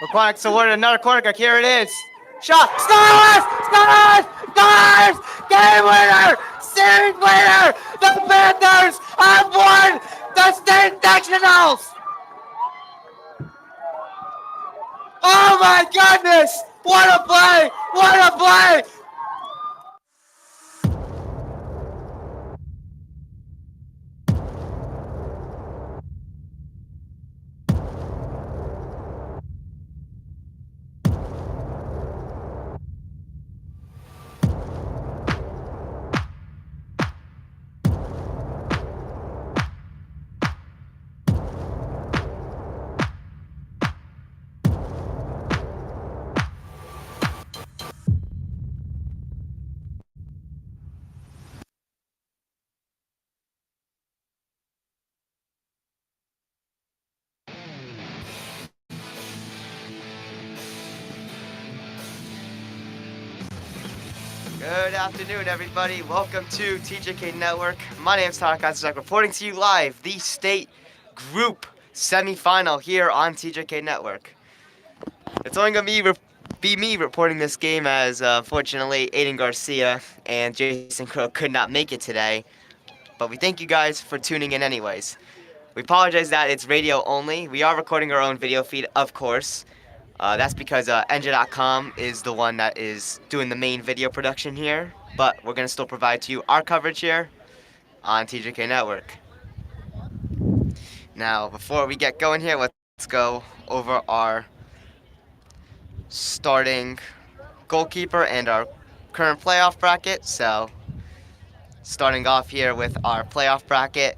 Pequannock's awarded another corner kick. Here it is. Shot. Scores! Scores! Scores! Game winner! Series winner! The Panthers have won the state sectionals! Oh my goodness! What a play! What a play! Good afternoon, everybody. Welcome to TJK Network. My name is Tyler Kaiser, reporting to you live the state group semifinal here on TJK Network. It's only going to be me reporting this game as, unfortunately, Aiden Garcia and Jason Crow could not make it today. But we thank you guys for tuning in anyways. We apologize that it's radio only. We are recording our own video feed, of course. That's because NJ.com is the one that is doing the main video production here, but we're going to still provide to you our coverage here on TJK Network. Now, before we get going here, let's go over our starting goalkeeper and our current playoff bracket. So, starting off here with our playoff bracket.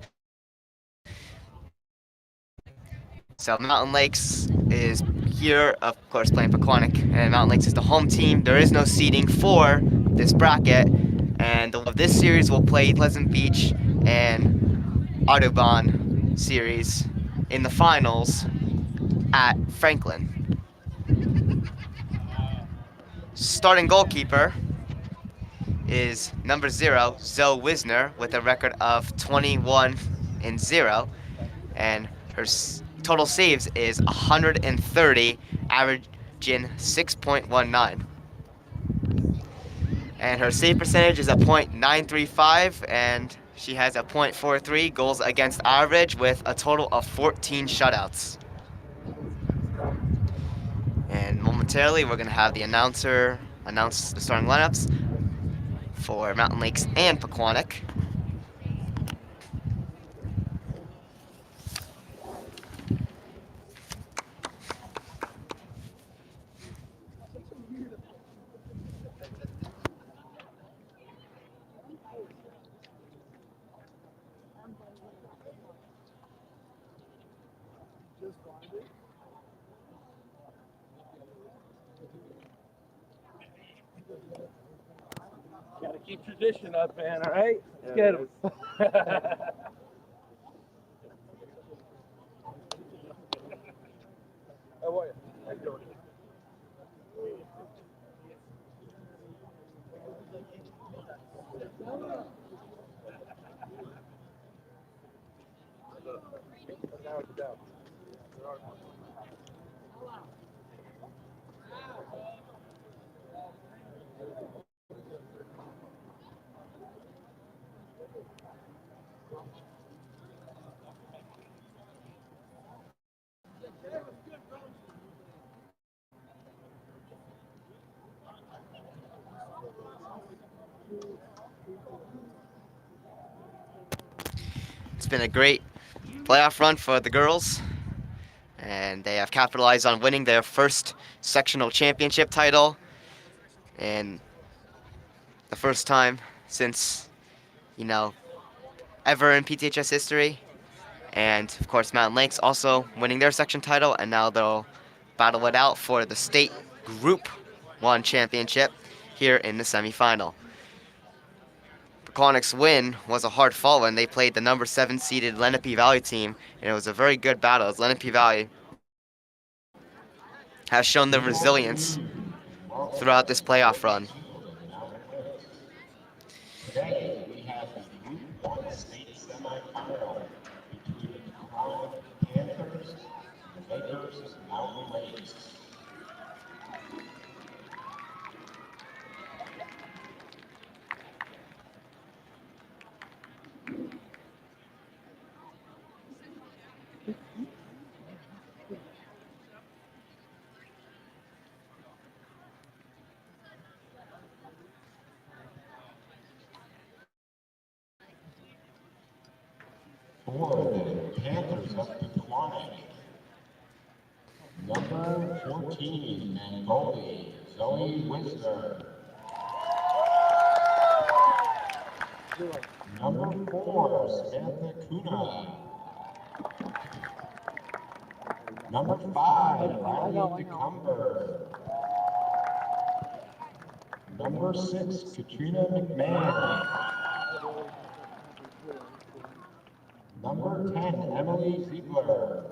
So Mountain Lakes is here, of course, playing Pequannock, and Mountain Lakes is the home team. There is no seeding for this bracket, and this series will play Pleasant Beach and Audubon series in the finals at Franklin. Starting goalkeeper is number 0, Zoe Wisner, with a record of 21-0, and her total saves is 130, averaging 6.19. And her save percentage is a .935, and she has a .43 goals against average with a total of 14 shutouts. And momentarily, we're going to have the announcer announce the starting lineups for Mountain Lakes and Pequannock. Gotta keep tradition up, man, all right? Let's get him. How are you? How you doing? It's been a great playoff run for the girls, and they have capitalized on winning their first sectional championship title, and the first time since, ever in PTHS history. And of course, Mountain Lakes also winning their section title, and now they'll battle it out for the state Group 1 championship here in the semifinal. Pequannock's win was a hard fall when they played the number 7 seeded Lenape Valley team, and it was a very good battle as Lenape Valley has shown their resilience throughout this playoff run. Today we have the Group 1 state semifinal between the Pequannock Panthers and the Lakers Mountain Lakes. for the Panthers of Pequannock. Number 14 and goalie, Zoe Wisner. Number 4, Samantha Kuna. Number 5, Riley DeCumber. Number 6, Katrina McMahon. Number 10, Emily Ziegler.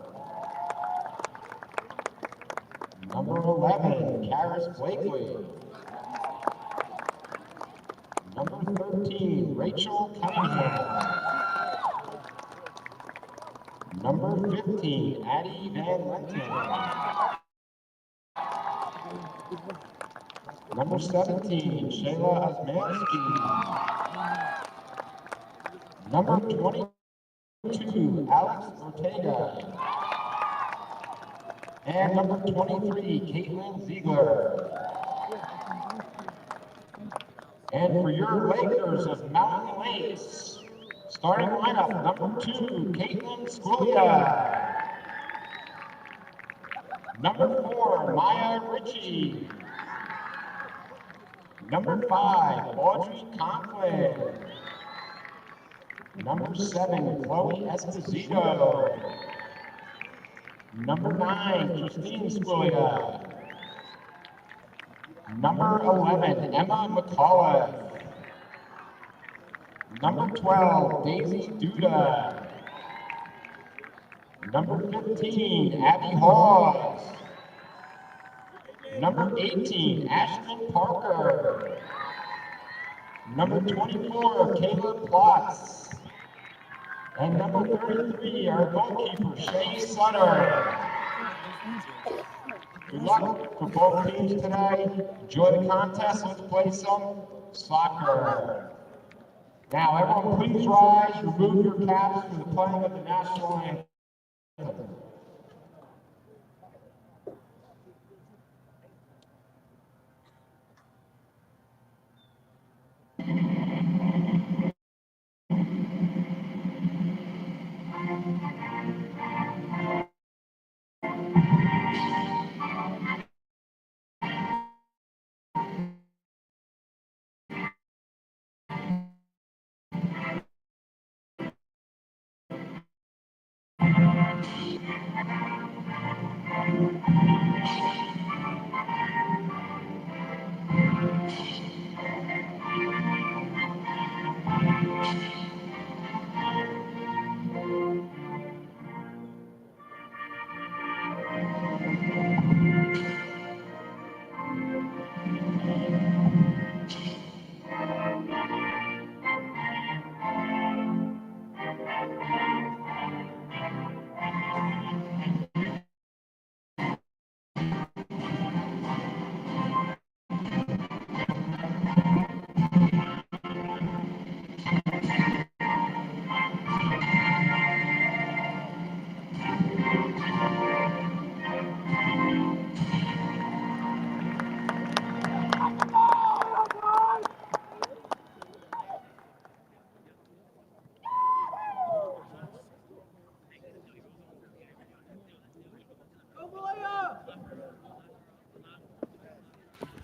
Number 11, Karis Blakely. Number 13, Rachel Cunningham. Number 15, Addie Van Lenten. Number 17, Shayla Osmanski. Number 22, Alex Ortega. And number 23, Caitlin Ziegler. And for your Lakers of Mountain Lakes, starting lineup, number 2, Caitlin Squillia. Number 4, Maya Ritchie. Number 5, Audrey Conklin. Number 7, Chloe Esposito. Number 9, Christine Squillia. Number 11, Emma McCullough. Number 12, Daisy Duda. Number 15, Abby Hawes. Number 18, Ashton Parker. Number 24, Caleb Plotz. And number 33, our goalkeeper, Shay Sutter. Good luck for both teams today. Enjoy the contest. Let's play some soccer. Now, everyone, please rise. Remove your caps for the playing of the national anthem.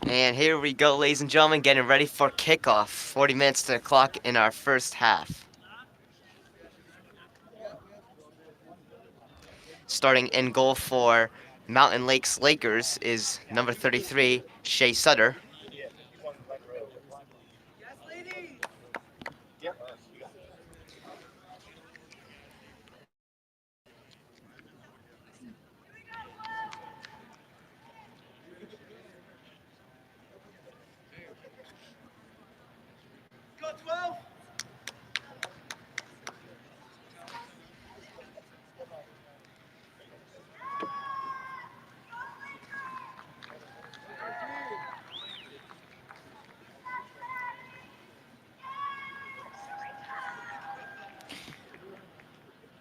And here we go, ladies and gentlemen, getting ready for kickoff. 40 minutes to the clock in our first half. Starting in goal for Mountain Lakes Lakers is number 33, Shay Sutter.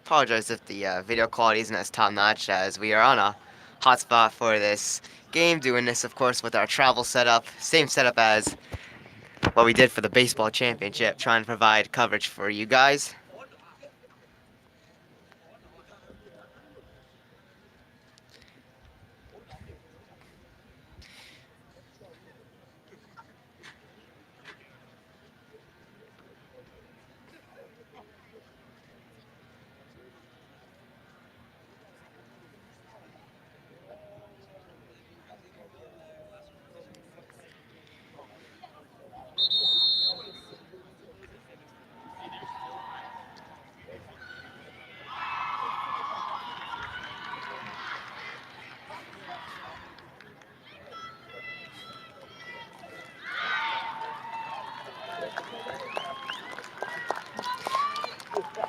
Apologize if the video quality isn't as top-notch, as we are on a hotspot for this game, doing this, of course, with our travel setup. Same setup as what we did for the baseball championship, trying to provide coverage for you guys.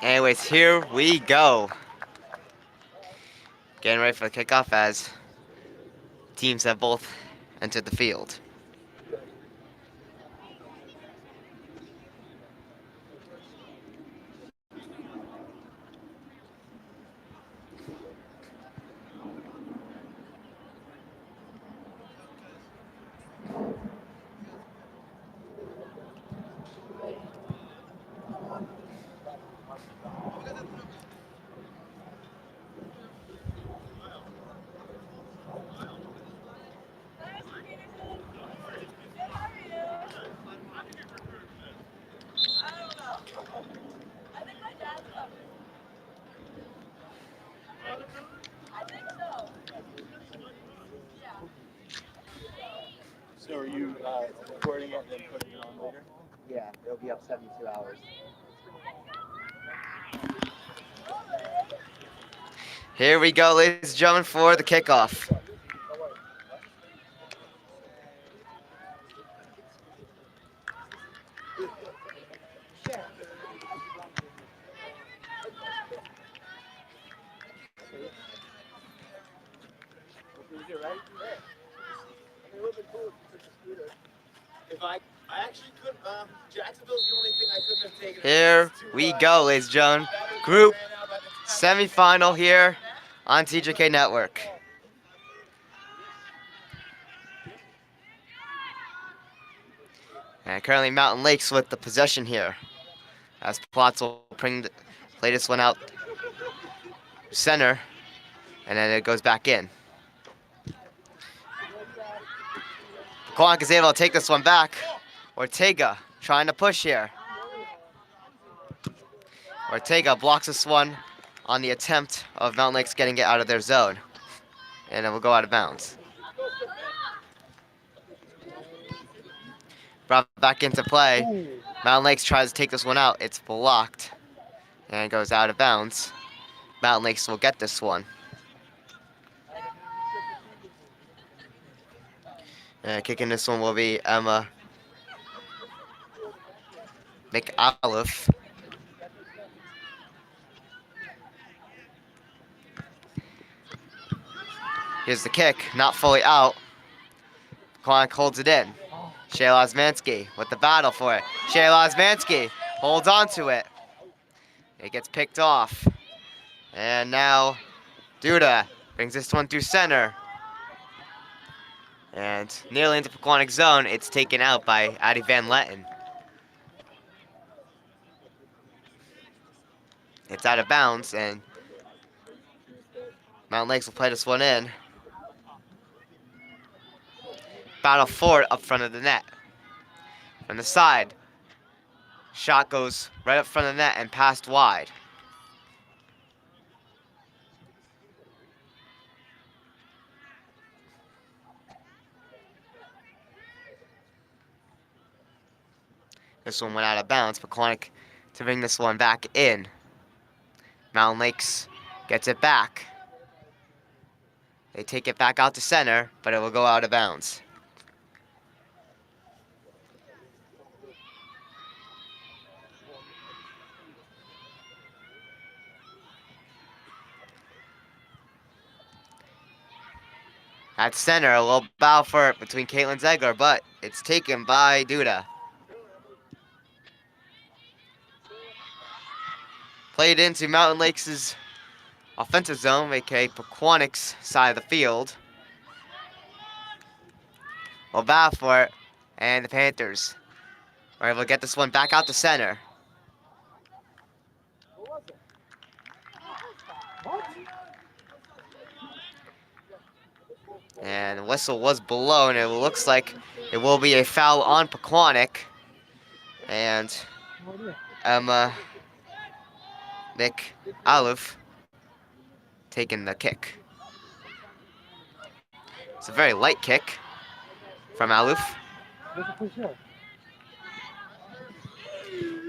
Anyways, here we go. Getting ready for the kickoff as teams have both entered the field. So are you recording it and then putting it on later? Yeah, it'll be up 72 hours. Here we go, ladies and gentlemen, for the kickoff. If I actually could, Jacksonville's the only thing I couldn't have taken. Here we go, ladies and gentlemen. Group semifinal here on TJK Network. And currently Mountain Lakes with the possession here. As Plotz will play this one out center, and then it goes back in. Pequannock is able to take this one back. Ortega trying to push here. Ortega blocks this one on the attempt of Mountain Lakes getting it out of their zone. And it will go out of bounds. Brought back into play. Mountain Lakes tries to take this one out. It's blocked and goes out of bounds. Mountain Lakes will get this one. And kicking this one will be Emma McAuliffe. Here's the kick, not fully out. Pequannock holds it in. Shayla Osmansky with the battle for it. Shayla Osmansky holds on to it. It gets picked off. And now Duda brings this one through center. And nearly into Pequannock's zone, it's taken out by Addie Van Letten. It's out of bounds, and Mountain Lakes will play this one in. Battle for it up front of the net. From the side, shot goes right up front of the net and passed wide. This one went out of bounds. Pequannock to bring this one back in. Mountain Lakes gets it back. They take it back out to center, but it will go out of bounds. At center, a little bow for it between Caitlin Zegler, but it's taken by Duda. Played into Mountain Lakes' offensive zone, aka Pequannock's side of the field. Will bow for it, and the Panthers are able to get this one back out to center. And the whistle was blown, and it looks like it will be a foul on Pequannock. And Emma McAuliffe taking the kick. It's a very light kick from Aluf.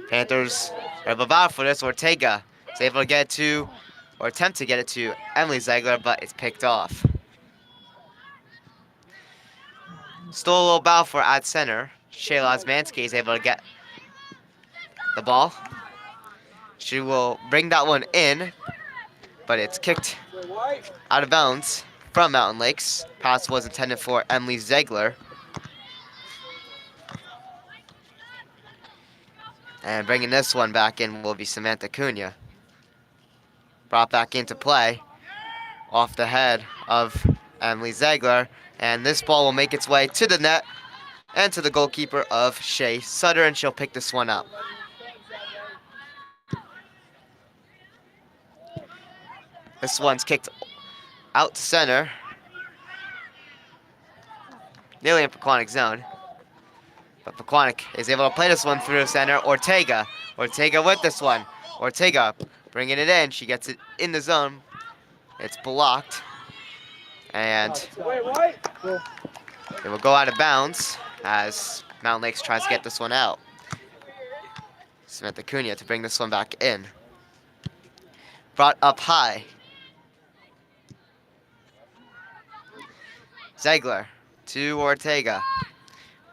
Panthers are able to battle for this. Ortega is able to get it to, or attempt to get it to Emily Zegler, but it's picked off. Still a little battle for at center. Shayla Osmansky is able to get the ball. She will bring that one in, but it's kicked out of bounds from Mountain Lakes. Pass was intended for Emily Ziegler. And bringing this one back in will be Samantha Cunha. Brought back into play off the head of Emily Ziegler. And this ball will make its way to the net and to the goalkeeper of Shea Sutter, and she'll pick this one up. This one's kicked out to center, nearly in Pequannock zone. But Pequannock is able to play this one through center. Ortega with this one. Ortega bringing it in. She gets it in the zone. It's blocked. And it will go out of bounds as Mountain Lakes tries to get this one out. Samantha Cunha to bring this one back in. Brought up high. Ziegler to Ortega.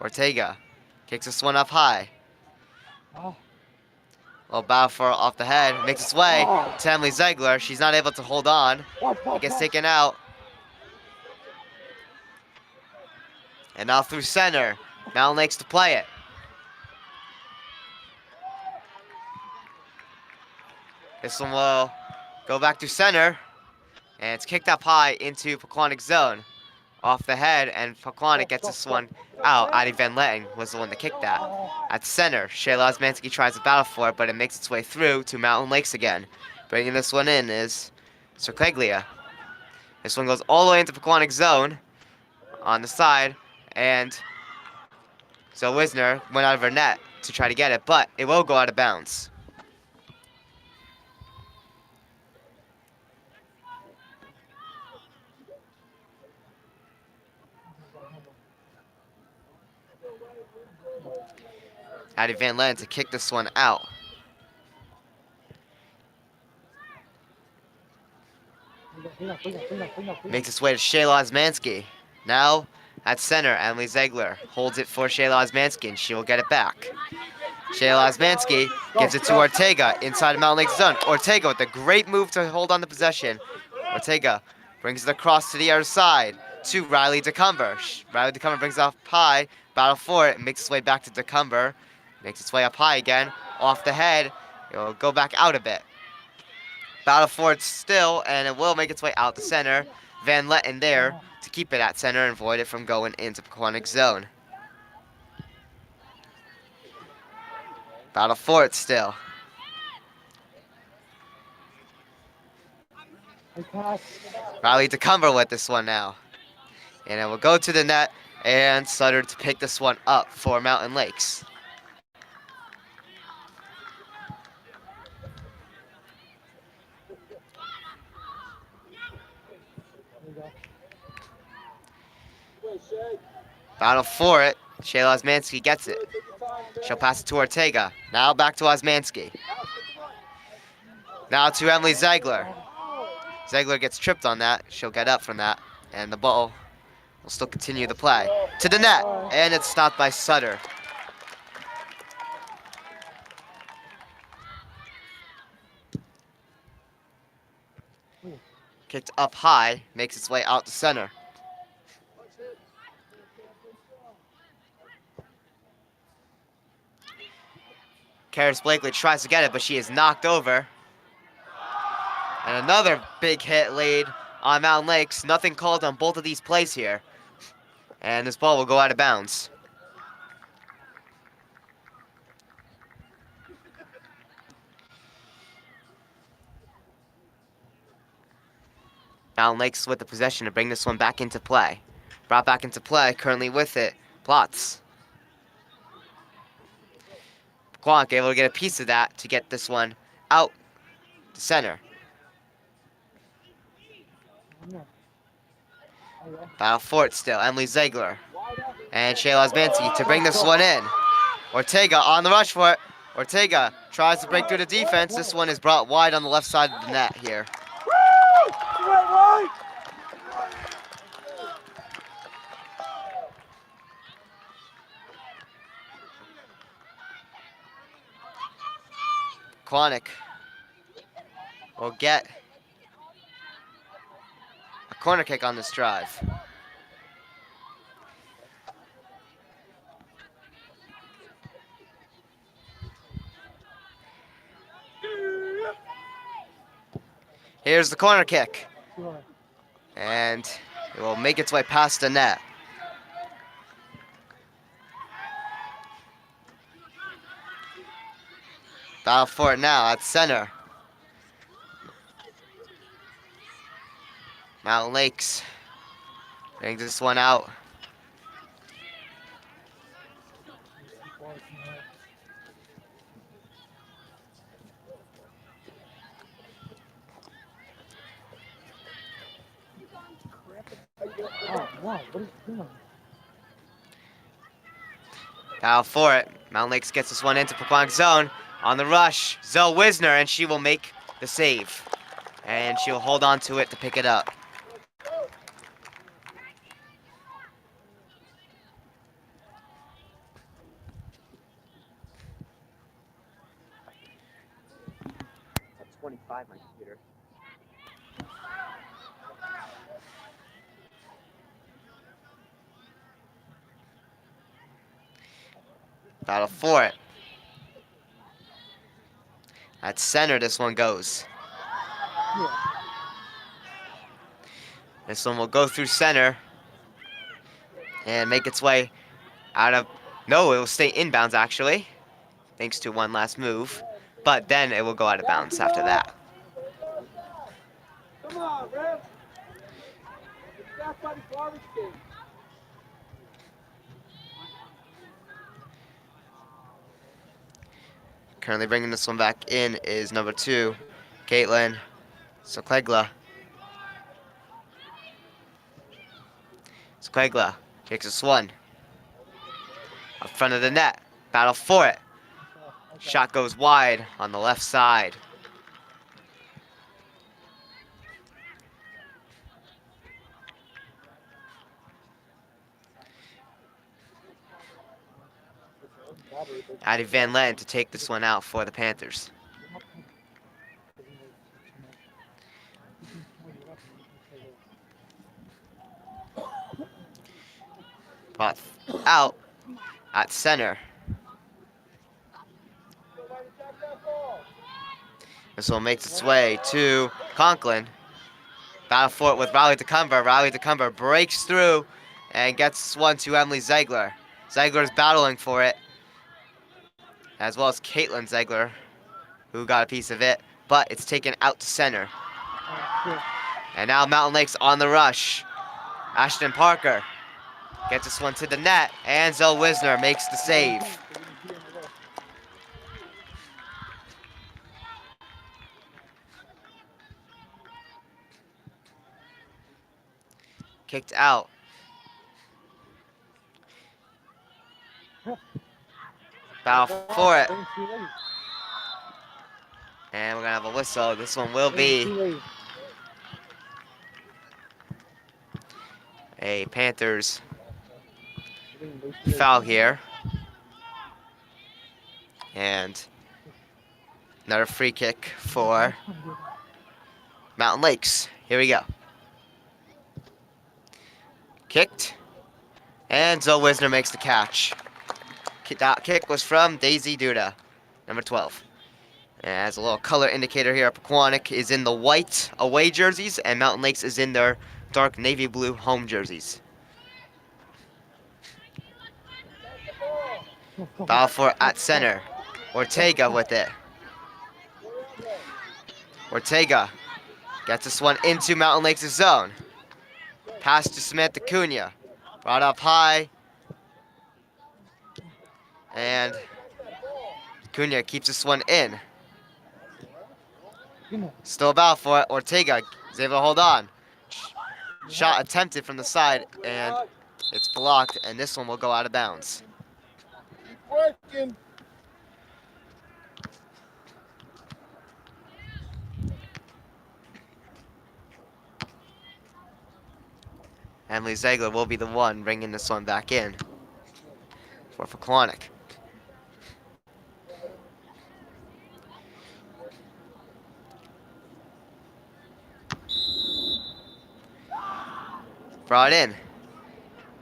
Ortega kicks this one up high. Little battle for off the head. Makes its way to Emily Ziegler. She's not able to hold on. It gets taken out. And now through center. Mountain Lakes to play it. This one will go back to center. And it's kicked up high into Pequannock zone. Off the head, and Pequannock gets this one out. Addie Van Letten was the one that kicked that. At center, Shayla Osmansky tries to battle for it, but it makes its way through to Mountain Lakes again. Bringing this one in is Circaglia. This one goes all the way into Pequannock zone on the side, and so Wisner went out of her net to try to get it, but it will go out of bounds. Addie Van Letten to kick this one out. Makes its way to Shayla Osmansky. Now at center, Emily Ziegler holds it for Shayla Osmansky, and she will get it back. Shayla Osmansky gives it to Ortega inside of Mountain Lakes zone. Ortega with a great move to hold on the possession. Ortega brings it across to the other side to Riley DeCumber. Riley DeCumber brings it up high, battle for it, and makes its way back to DeCumber. Makes its way up high again, off the head. It will go back out a bit. Battle for it still, and it will make its way out the center. Van Letten there to keep it at center and avoid it from going into Pequannock zone. Battle for it still. Riley DeCumber with this one now. And it will go to the net, and Sutter to pick this one up for Mountain Lakes. Battle for it. Shayla Osmansky gets it. She'll pass it to Ortega. Now back to Osmansky. Now to Emily Ziegler. Ziegler gets tripped on that. She'll get up from that. And the ball will still continue the play. To the net. And it's stopped by Sutter. Kicked up high. Makes its way out to center. Karis Blakely tries to get it, but she is knocked over. And another big hit lead on Mountain Lakes. Nothing called on both of these plays here. And this ball will go out of bounds. Mountain Lakes with the possession to bring this one back into play. Brought back into play, currently with it, Plotz. Pequannock able to get a piece of that to get this one out to center. Battle for it still, Emily Ziegler. And Shayla Osmansky to bring this one in. Ortega on the rush for it. Ortega tries to break through the defense. This one is brought wide on the left side of the net here. Pequannock will get a corner kick on this drive. Here's the corner kick. And it will make its way past the net. Battle for it now at center. Mountain Lakes brings this one out. Battle for it. Mountain Lakes gets this one into Pequannock zone. On the rush, Zoe Wisner, and she will make the save. And she'll hold on to it to pick it up. That's 25, my computer. Battle for it. At center, this one goes. This one will go through center and make its way out of... No, it will stay inbounds, actually, thanks to one last move. But then it will go out of bounds after that. Come on, Rev. That's by the garbage can. Currently bringing this one back in is number 2, Caitlin Soklegla. Soklegla takes this one. Up front of the net. Battle for it. Shot goes wide on the left side. Addie Van Len to take this one out for the Panthers. Brought out at center. This one makes its way to Conklin. Battle for it with Riley DeCumber. Riley DeCumber breaks through and gets one to Emily Ziegler. Ziegler is battling for it, as well as Caitlin Ziegler, who got a piece of it, but it's taken out to center. And now Mountain Lakes on the rush. Ashton Parker gets this one to the net, and Zoe Wisner makes the save. Kicked out. Battle for it. And we're gonna have a whistle. This one will be a Panthers foul here. And another free kick for Mountain Lakes. Here we go. Kicked. And Zoe Wisner makes the catch. That kick was from Daisy Duda, number 12. And as a little color indicator here, Pequannock is in the white away jerseys, and Mountain Lakes is in their dark navy blue home jerseys. Battle for at center. Ortega with it. Ortega gets this one into Mountain Lakes' zone. Pass to Samantha Cunha. Brought up high. And Cunha keeps this one in. Still a battle for it. Ortega is able to hold on. Shot attempted from the side, and it's blocked, and this one will go out of bounds. Working. Emily Ziegler will be the one bringing this one back in for Pequannock. Brought in.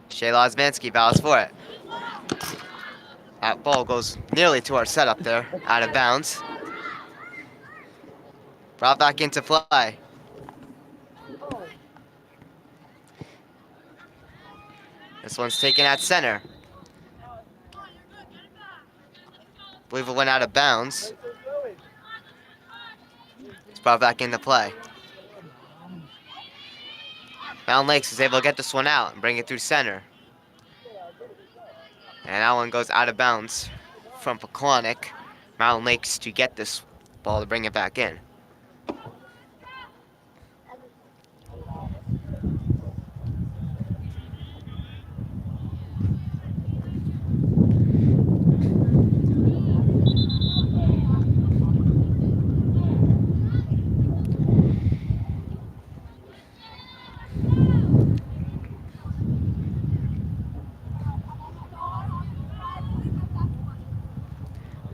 Shayla Osmanski battles for it. That ball goes nearly to our setup there, out of bounds. Brought back into play. This one's taken at center. Believe it went out of bounds. It's brought back into play. Mountain Lakes is able to get this one out and bring it through center. And that one goes out of bounds from Pequannock. Mountain Lakes to get this ball to bring it back in.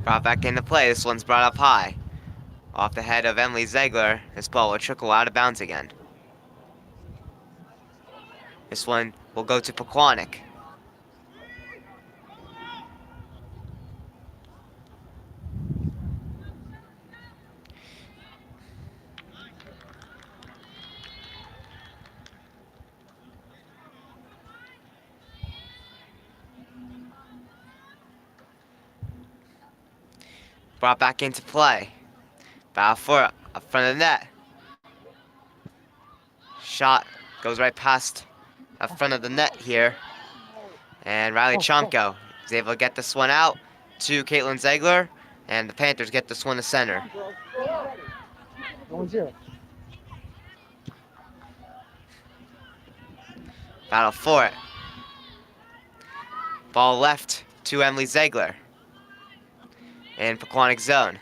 Brought back into play. This one's brought up high. Off the head of Emily Ziegler. This ball will trickle out of bounds again. This one will go to Pequannock. Brought back into play. Battle for it, up front of the net. Shot goes right past up front of the net here. And Riley Chomko is able to get this one out to Caitlin Ziegler. And the Panthers get this one to center. 1-0. Battle for it. Ball left to Emily Ziegler. In Pequannock zone.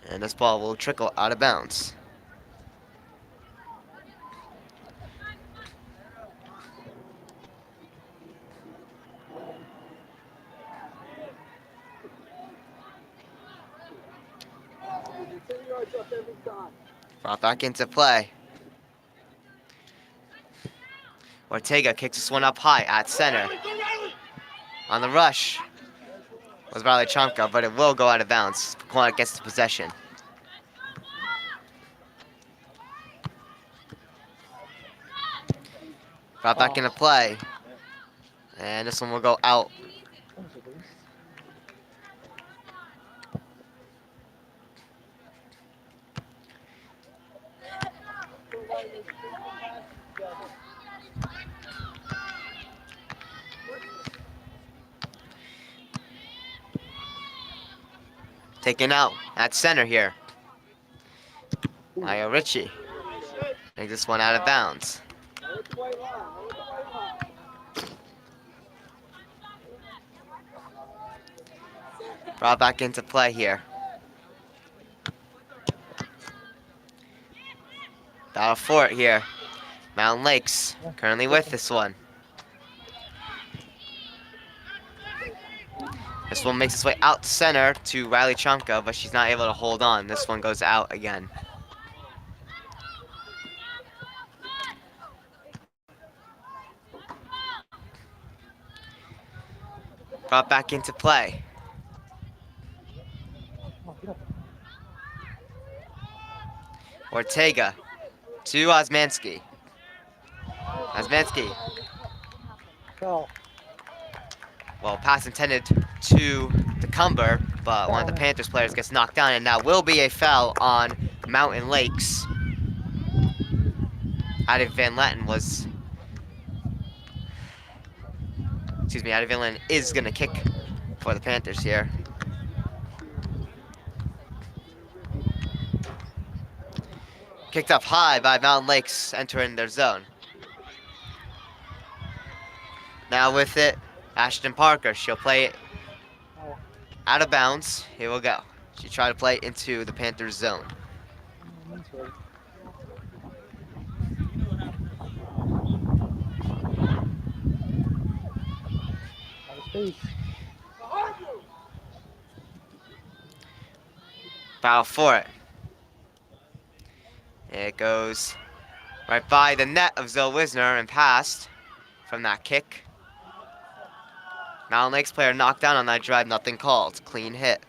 And this ball will trickle out of bounds. Brought back into play. Ortega kicks this one up high at center. On the rush was Riley Chomka, but it will go out of bounds. Pequannock gets the possession. Brought back into play. And this one will go out. Taken out at center here. Maya Ritchie takes this one out of bounds. Brought back into play here. Battle for it here. Mountain Lakes currently with this one. This one makes its way out center to Riley Chomka, but she's not able to hold on. This one goes out again. Brought back into play. Ortega to Osmanski. Osmanski. Go. Well, pass intended to the Cumber, but one of the Panthers players gets knocked down, and that will be a foul on Mountain Lakes. Addie Van Latten was... Excuse me, Addie Van Latten is going to kick for the Panthers here. Kicked up high by Mountain Lakes, entering their zone. Now with it, Ashton Parker. She'll play it out of bounds. Here we'll go. She tried to play it into the Panthers zone. Battle for it. It goes right by the net of Zoe Wisner and passed from that kick. Mountain Lakes player knocked down on that drive, nothing called. Clean hit.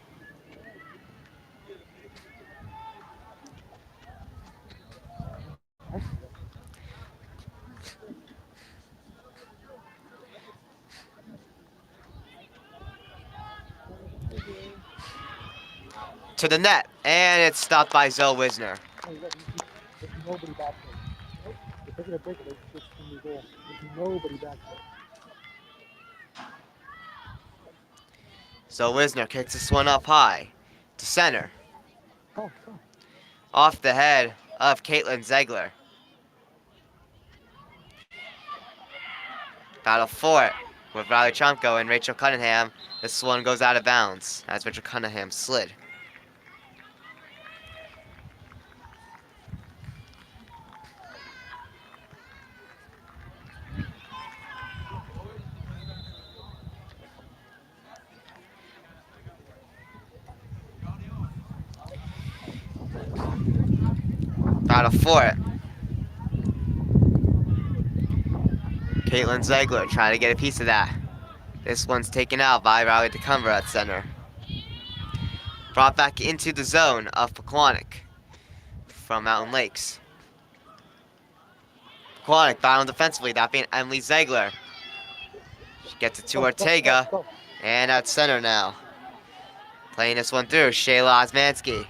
To the net, and it's stopped by Zoe Wisner. There's nobody back there. If they're gonna break it, it's from the goal. There's nobody back there. Zoe Wisner kicks this one up high to center. Oh. Off the head of Caitlin Ziegler. Battle for it with Riley Chomko and Rachel Cunningham. This one goes out of bounds as Rachel Cunningham slid. Battle for it. Caitlin Ziegler trying to get a piece of that. This one's taken out by Riley DeCumber at center. Brought back into the zone of Pequannock from Mountain Lakes. Pequannock battling defensively, that being Emily Ziegler. She gets it to Ortega, and at center now. Playing this one through, Shayla Osmansky.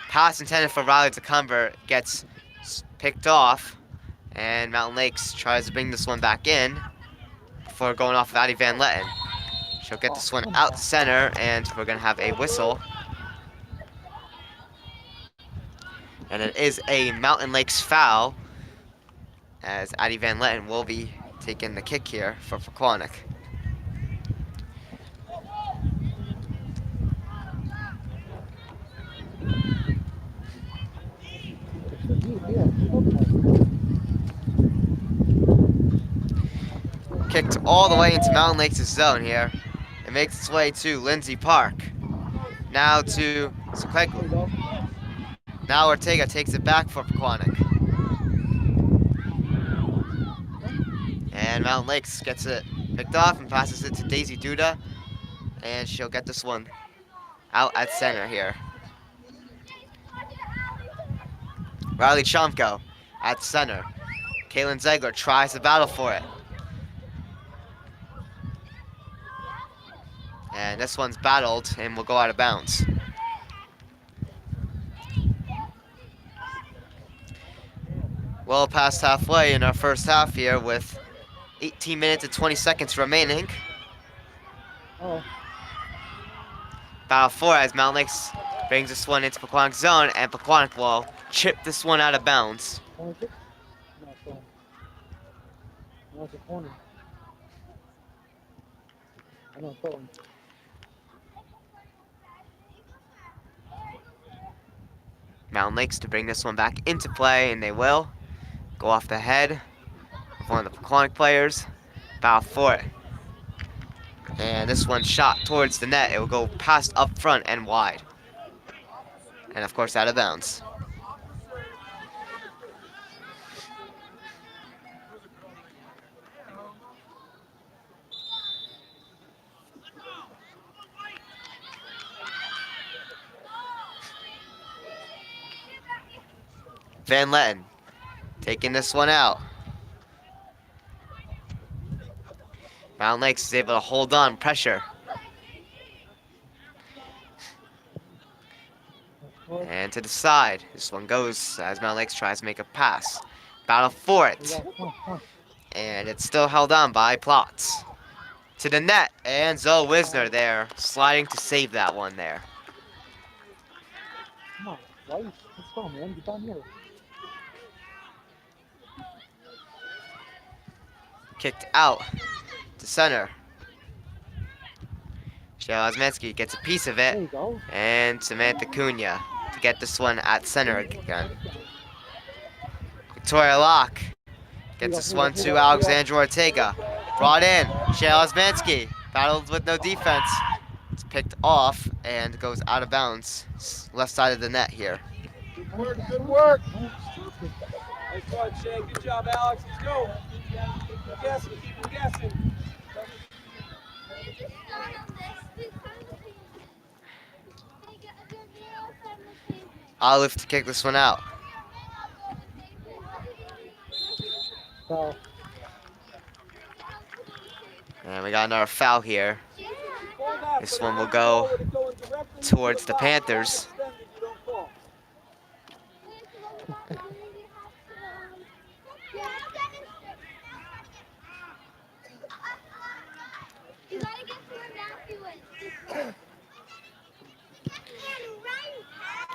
Pass intended for Riley DeCumber gets picked off, and Mountain Lakes tries to bring this one back in before going off of Addie Van Letten. She'll get this one out center, and we're going to have a whistle. And it is a Mountain Lakes foul, as Addie Van Letten will be taking the kick here for Pequannock. Kicked all the way into Mountain Lakes' zone here. It makes its way to Lindsay Park. Now to Sequeco. Now Ortega takes it back for Pequannock. And Mountain Lakes gets it picked off and passes it to Daisy Duda. And she'll get this one out at center here. Riley Chomko at center. Caitlin Ziegler tries to battle for it. And this one's battled and will go out of bounds. Well past halfway in our first half here with 18 minutes and 20 seconds remaining. Battle for as Mountain Lakes brings this one into Pequannock's zone, and Pequannock will chip this one out of bounds. Mountain Lakes to bring this one back into play, and they will. Go off the head of one of the Pequannock players. Battle for it. And this one shot towards the net. It will go past up front and wide. And of course out of bounds. Van Letten taking this one out. Mountain Lakes is able to hold on pressure. And to the side, this one goes as Mountain Lakes tries to make a pass. Battle for it. And it's still held on by Plotz. To the net, and Zoe Wisner there, sliding to save that one there. Come on, let's go, man. Get down here. Kicked out to center. Shayla Osmansky gets a piece of it, and Samantha Cunha to get this one at center again. Victoria Locke gets this one to Alexandra Ortega. Brought in, Shayla Osmansky battled with no defense. It's picked off and goes out of bounds, left side of the net here. Good work, good work. Good, Shay. Good job, Alex. Let's go. Keep guessing. Keep them guessing. Olive to kick this one out. Foul. And we got another foul here. Pull that, This but one will not go forward and going directly towards to the foul. Panthers. Extended, you don't fall.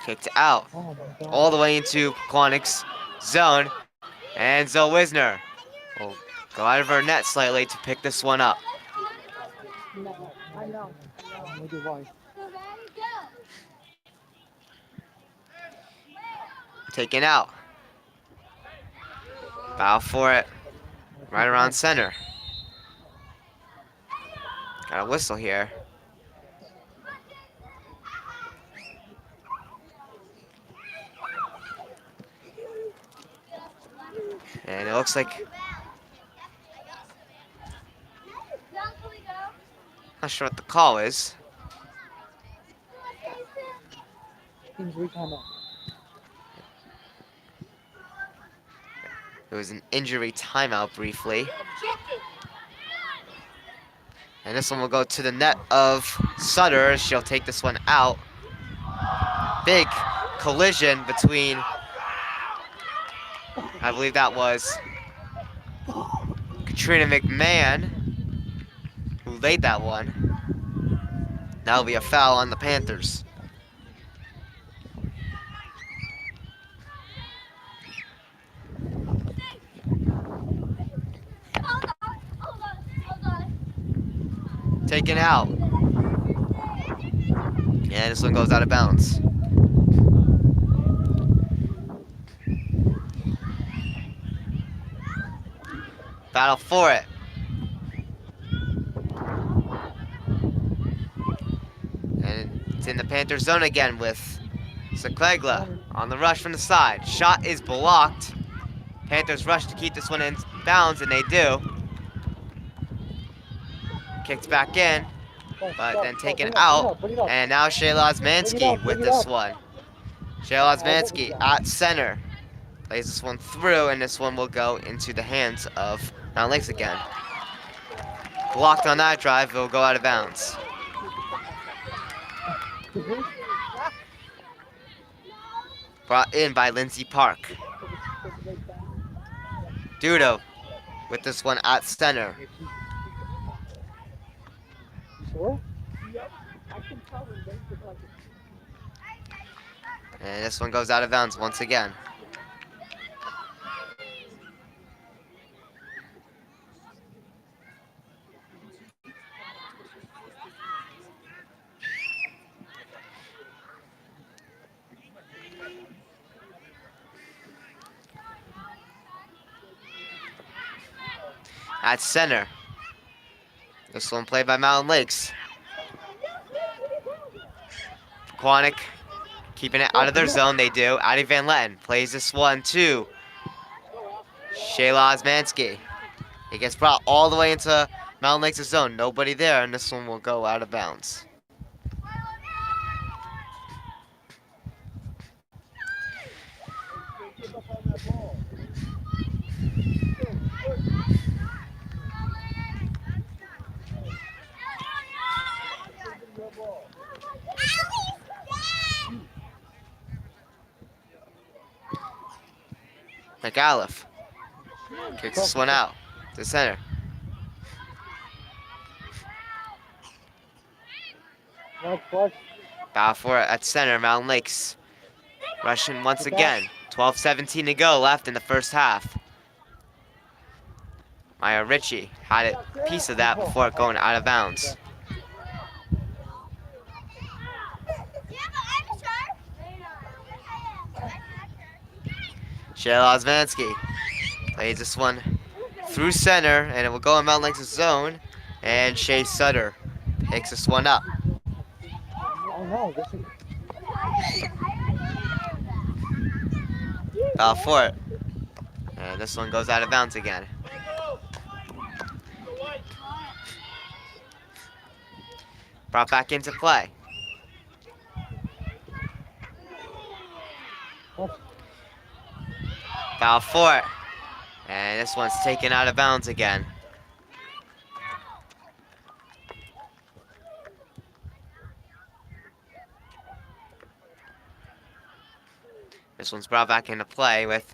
Kicked out. Oh my God. All the way into Pequannock's zone. And Zoe Wisner will go out of her net slightly to pick this one up. I know. Maybe why. Taken out. Foul for it. Right around center. Got a whistle here. And it looks like, not sure what the call is. Injury timeout. It was an injury timeout briefly. And this one will go to the net of Sutter. She'll take this one out. Big collision between, I believe that was Katrina McMahon who laid that one. That'll be a foul on the Panthers. Taken out. And this one goes out of bounds. Battle for it. And it's in the Panther zone again with Sequegla on the rush from the side. Shot is blocked. Panthers rush to keep this one in bounds, and they do. Kicked back in, but then taken out. And now Shayla Osmansky with this one. Shayla Osmansky at center. Plays this one through, and this one will go into the hands of Mountain Lakes again. Blocked on that drive, it will go out of bounds. Brought in by Lindsay Park. Dudo with this one at center. Sure? And this one goes out of bounds once again. At center. This one played by Mountain Lakes. Pequannock keeping it out of their zone, they do. Addie Van Letten plays this one to Shayla Osmansky. It gets brought all the way into Mountain Lakes' zone. Nobody there, and this one will go out of bounds. McAuliffe kicks this one out to center. Battle for it at center, Mountain Lakes. Rushing once again. 12:17 to go left in the first half. Maya Ritchie had a piece of that before it going out of bounds. Shayla Osmansky plays this one through center, and it will go in Mountain Lakes' zone. And Shay Sutter picks this one up. Oh no, this is Foul for it. And this one goes out of bounds again. Brought back into play. Foul 4. And this one's taken out of bounds again. This one's brought back into play with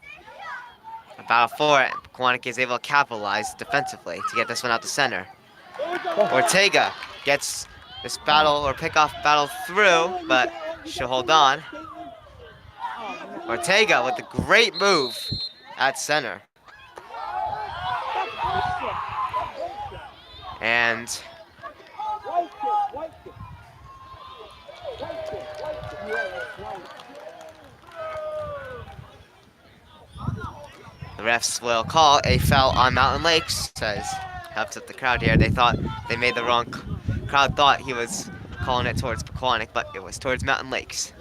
a foul 4. And Pequannock is able to capitalize defensively to get this one out to center. Ortega gets this battle or pickoff battle through, but she'll hold on. Ortega with a great move at center. And the refs will call a foul on Mountain Lakes. Says, helps up the crowd here. They thought they made the wrong. Crowd thought he was calling it towards Pequannock, but it was towards Mountain Lakes.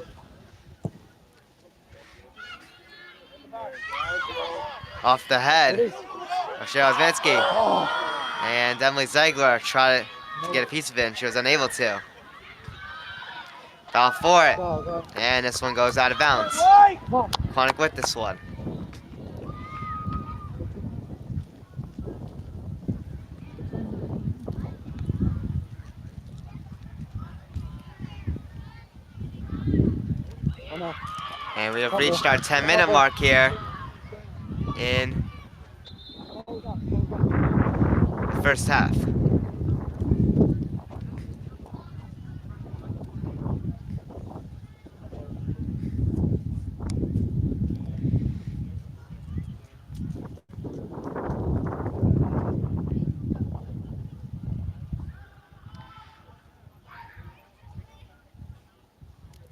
Off the head of Cheryl Zvansky. And Emily Ziegler tried to get a piece of it, and she was unable to. Foul for it. And this one goes out of bounds. Pequannock with this one. And we have reached our 10-minute mark here in the first half.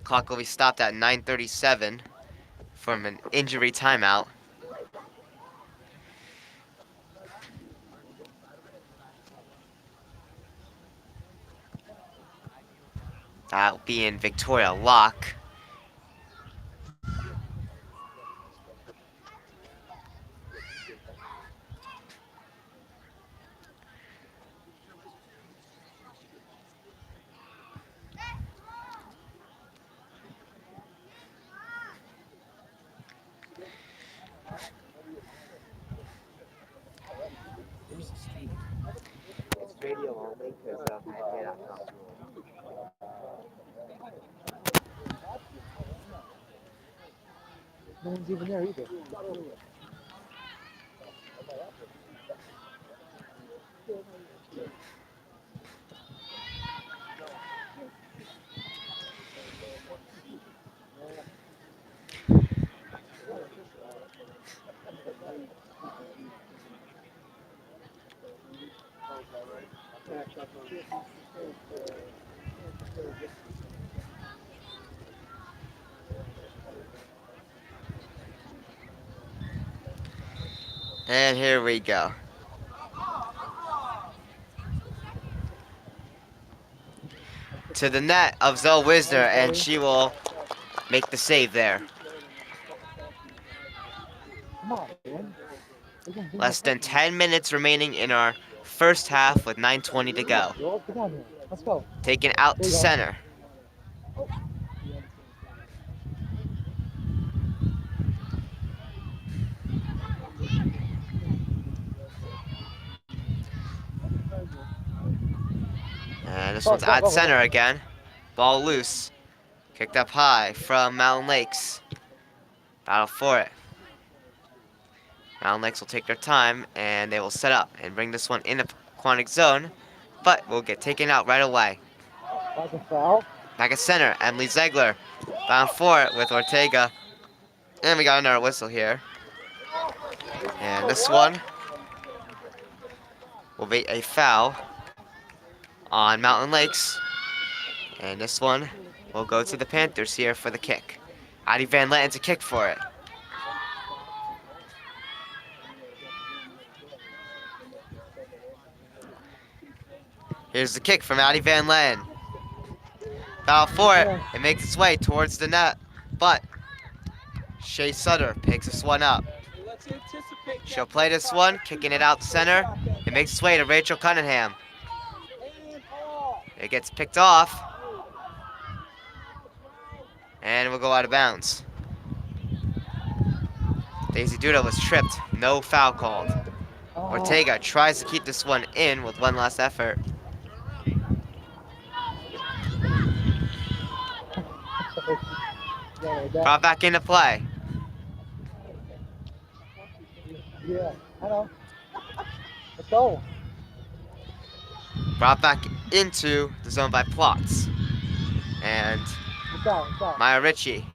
Clock will be stopped at 9:37 from an injury timeout. That'll be in Victoria Lock. It's radio only because of NJSIAA. No one's even there either. And here we go. To the net of Zoe Wisner, and she will make the save there. Come on, man. Less than 10 minutes remaining in our first half with 9:20 to go. Get down here. Let's go. Taken out to center. And this one's at center again. Ball loose. Kicked up high from Mountain Lakes. Battle for it. Mountain Lakes will take their time, and they will set up and bring this one in the Pequannock zone, but will get taken out right away. That's a foul. Back at center, Emily Ziegler. Bound for it with Ortega. And we got another whistle here. And this one will be a foul on Mountain Lakes. And this one will go to the Panthers here for the kick. Addie Van Letten to kick for it. Here's the kick from Addie Van Letten. Foul for it. It makes its way towards the net, but Shea Sutter picks this one up. Let's anticipate She'll play this one, kicking it out to center. It makes its way to Rachel Cunningham. It gets picked off. And will go out of bounds. Daisy Duda was tripped. No foul called. Ortega tries to keep this one in with one last effort. Brought back into play. Yeah, I know. Let's go. Brought back into the zone by Plotz. And Let's go. Let's go. Maya Ritchie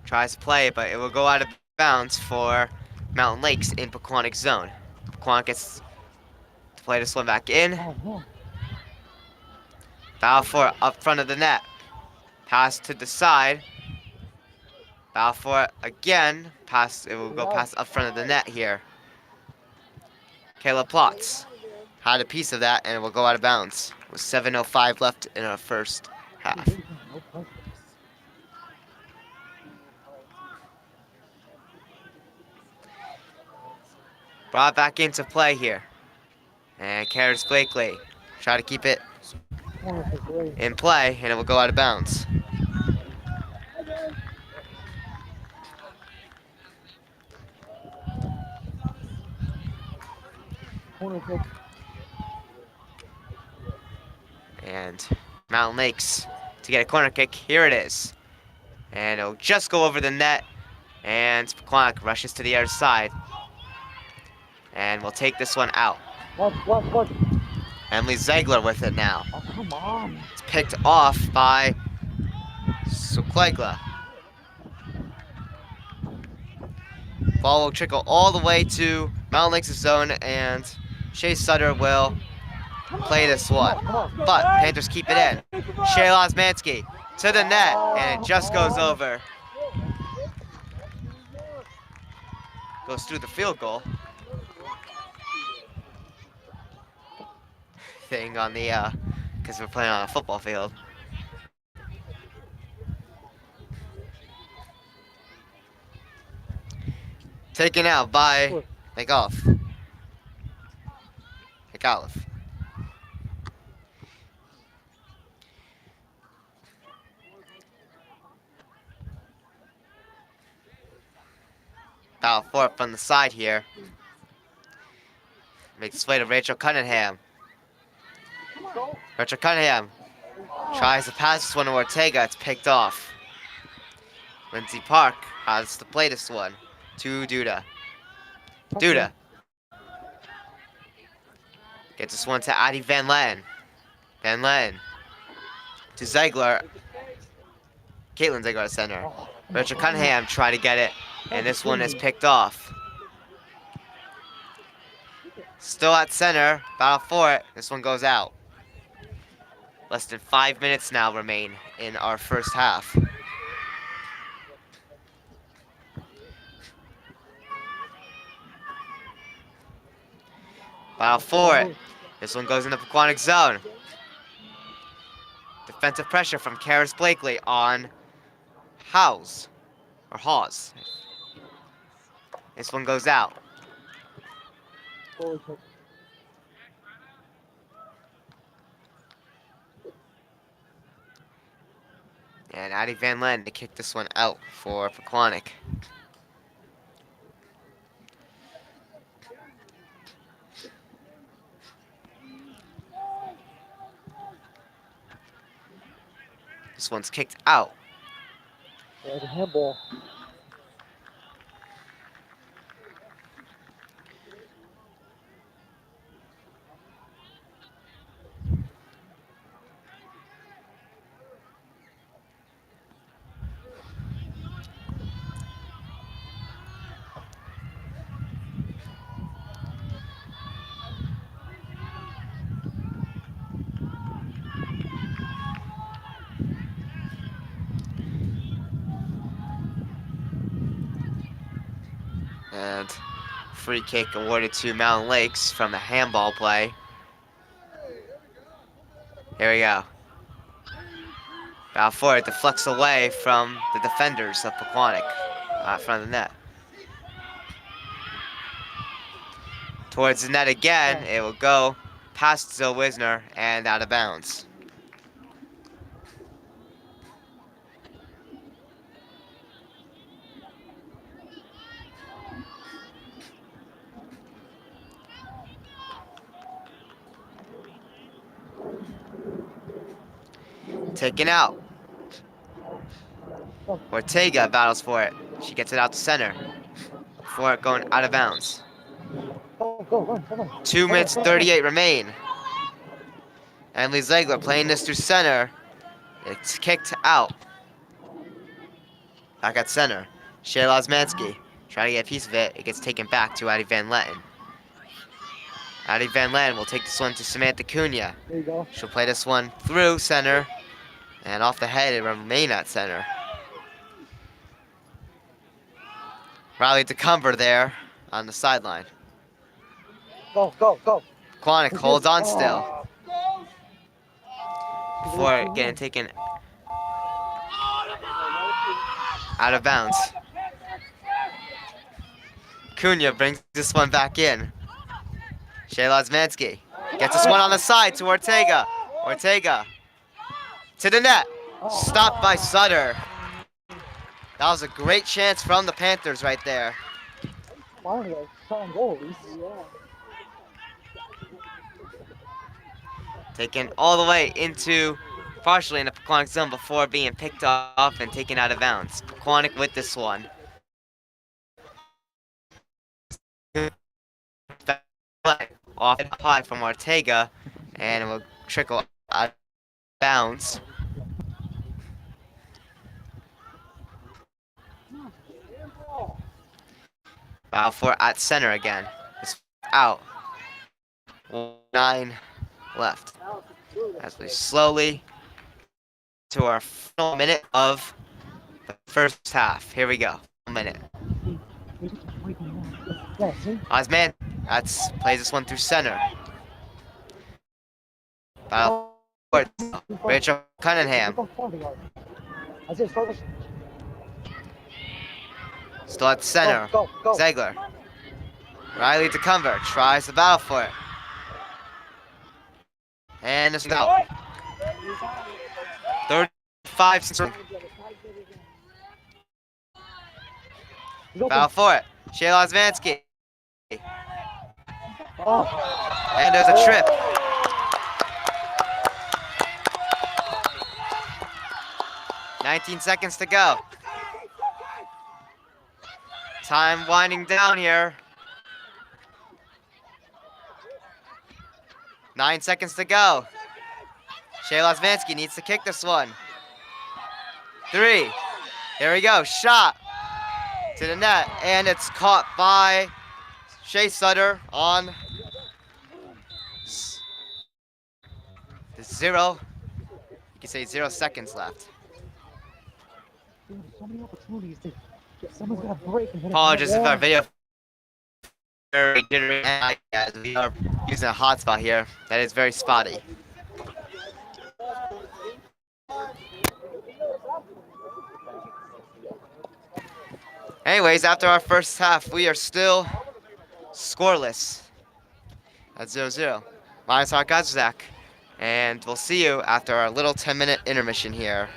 tries to play it, but it will go out of bounds for Mountain Lakes in Pequannock zone. Pequannock gets to play this one back in. Balfour up front of the net. Pass to the side. Balfour again. Pass. It will go past up front of the net here. Kayla Plotz had a piece of that, and it will go out of bounds with 7:05 left in our first half. Brought back into play here. And Karis Blakely try to keep it in play, and it will go out of bounds. And Mountain Lakes to get a corner kick. Here it is. And it'll just go over the net. And Pequannock rushes to the other side. And we'll take this one out. What? Emily Ziegler with it now. Oh, come on. It's picked off by Suklegla. Ball will trickle all the way to Mountain Lakes' zone, and Shea Sutter will play this one. But Panthers keep it in. Shayla Osmansky to the net, and it just goes over. Goes through the field goal. Thing on the, because we're playing on a football field. Taken out by McAuliffe. Foul for it from the side here. Makes its way to Rachel Cunningham. Rachel Cunningham tries to pass this one to Ortega. It's picked off. Lindsay Park has to play this one to Duda. Duda gets this one to Addie Van Len. Van Len to Ziegler. Caitlin Ziegler at center. Rachel Cunningham trying to get it, and this one is picked off. Still at center, battle for it. This one goes out. Less than 5 minutes now remain in our first half. Battle for it. This one goes into Pequannock zone. Defensive pressure from Karis Blakely on Hawes. This one goes out. And Addie Van Len to kick this one out for Pequannock. This one's kicked out. There's a handball. And free kick awarded to Mountain Lakes from a handball play. Here we go. Balfour deflects away from the defenders of Pequannock in front of the net. towards the net again. It will go past Zoe Wisner and out of bounds. Taken out. Ortega battles for it. She gets it out to center before it going out of bounds. Go, run, come on. 2 minutes 38 remain. Emily Ziegler playing this through center. It's kicked out. Back at center. Shayla Osmansky trying to get a piece of it. It gets taken back to Addie Van Letten. Addie Van Letten will take this one to Samantha Cunha. There you go. She'll play this one through center and off the head and remain at center. Riley DeCumber there on the sideline. Go. Pequannock holds on still before getting taken out of bounds. Cunha brings this one back in. Shayla Osmansky gets this one on the side to Ortega. Ortega to the net. Stopped by Sutter. That was a great chance from the Panthers right there. Finally, a shot on goal at least. Taken all the way into partially in the Pequannock zone before being picked off and taken out of bounds. Pequannock with this one. Off high from Ortega, and it will trickle out of bounds. Battle for at center again. It's out. 9 left. As we slowly to our final minute of the first half. Here we go. 1 minute. Osman plays this one through center. Battle for Rachel Cunningham. Still at center. Go. Ziegler. Riley DeCumber tries to battle for it. And it's out. 35 seconds. Battle for it. Shayla Osmansky. And there's a trip. "19 seconds to go. Time winding down here. 9 seconds to go. Shayla Osmansky needs to kick this one. 3. Here we go. Shot to the net, and it's caught by Shea Sutter on the 0. You can say 0 seconds left. So many opportunities to get someone's got to break. Apologies if our video very jittery, as we are using a hotspot here that is very spotty. Anyways, after our first half, we are still scoreless at 0-0. My name is Mark Gazizak, and we'll see you after our little 10-minute intermission here.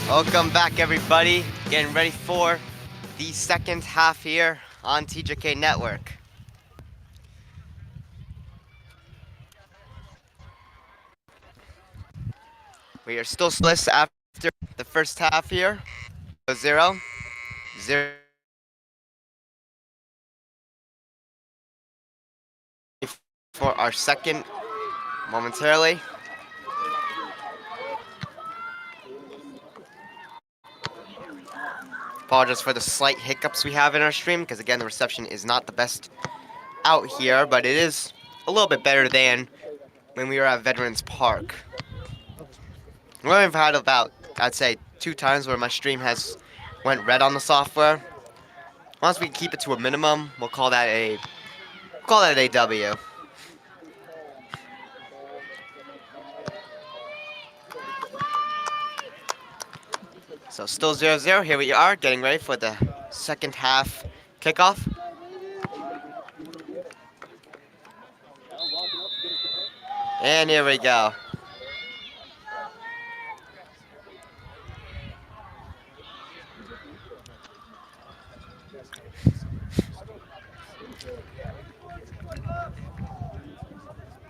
Welcome back, everybody. Getting ready for the second half here on TJK Network. We are still splits after the first half here. 0-0. For our second momentarily. Apologize for the slight hiccups we have in our stream, because again, the reception is not the best out here, but it is a little bit better than when we were at Veterans Park. We only have had about, I'd say, 2 times where my stream has went red on the software. Once we keep it to a minimum, we'll call that a W. So still 0-0. Here we are, getting ready for the second half kickoff. And here we go.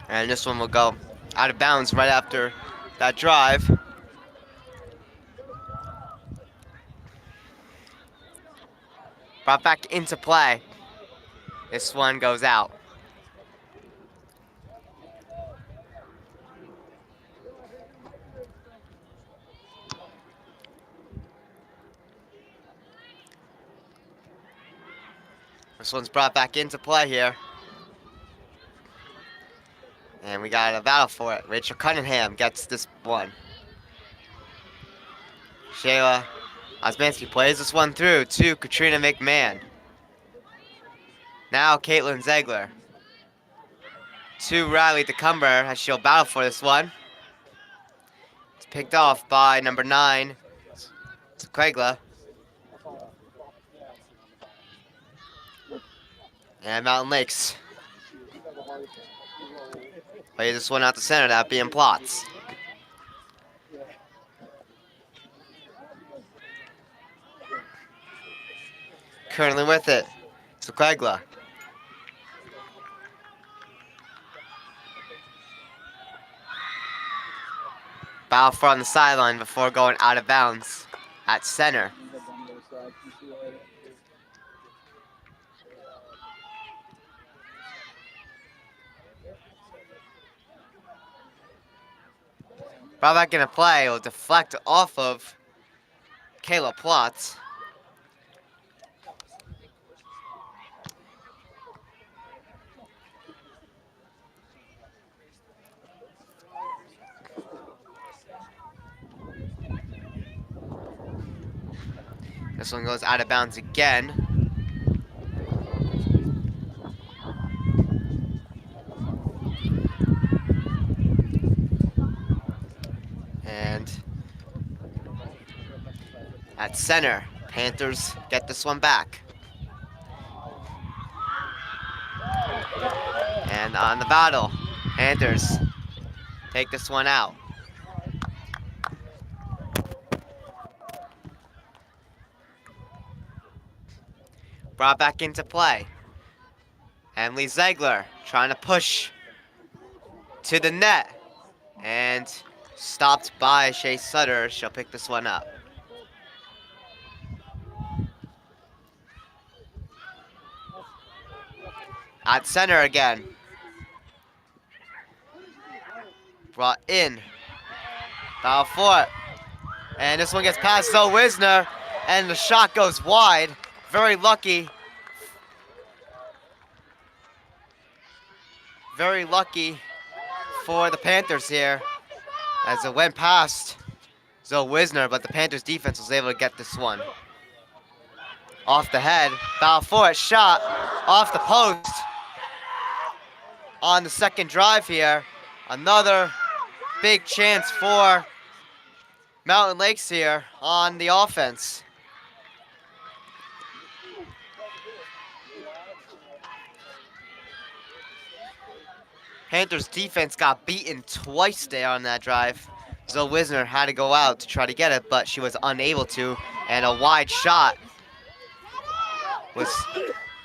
And this one will go out of bounds right after that drive. Brought back into play. This one goes out. This one's brought back into play here. And we got a battle for it. Rachel Cunningham gets this one. Shayla Osmanski plays this one through to Katrina McMahon. Now Caitlin Zegler. To Riley DeCumber as she'll battle for this one. It's picked off by number 9, Quagla. And Mountain Lakes. Play this one out the center, that being Plots. Currently with it, Quagla. Battle for on the sideline before going out of bounds at center. Brought back into play, will deflect off of Kayla Plotz. This one goes out of bounds again. And at center, Panthers get this one back. And on the battle, Panthers take this one out. Brought back into play. Emily Zegler trying to push to the net. And stopped by Shea Sutter. She'll pick this one up. At center again. Brought in. Foul for it. And this one gets past Zoe Wisner. And the shot goes wide. Very lucky. Very lucky for the Panthers here. As it went past Zoe Wisner, but the Panthers defense was able to get this one. Off the head. Foul for it. Shot off the post. On the second drive here. Another big chance for Mountain Lakes here on the offense. Panthers defense got beaten twice there on that drive Zoe Wisner had to go out to try to get it, but she was unable to, and a wide shot was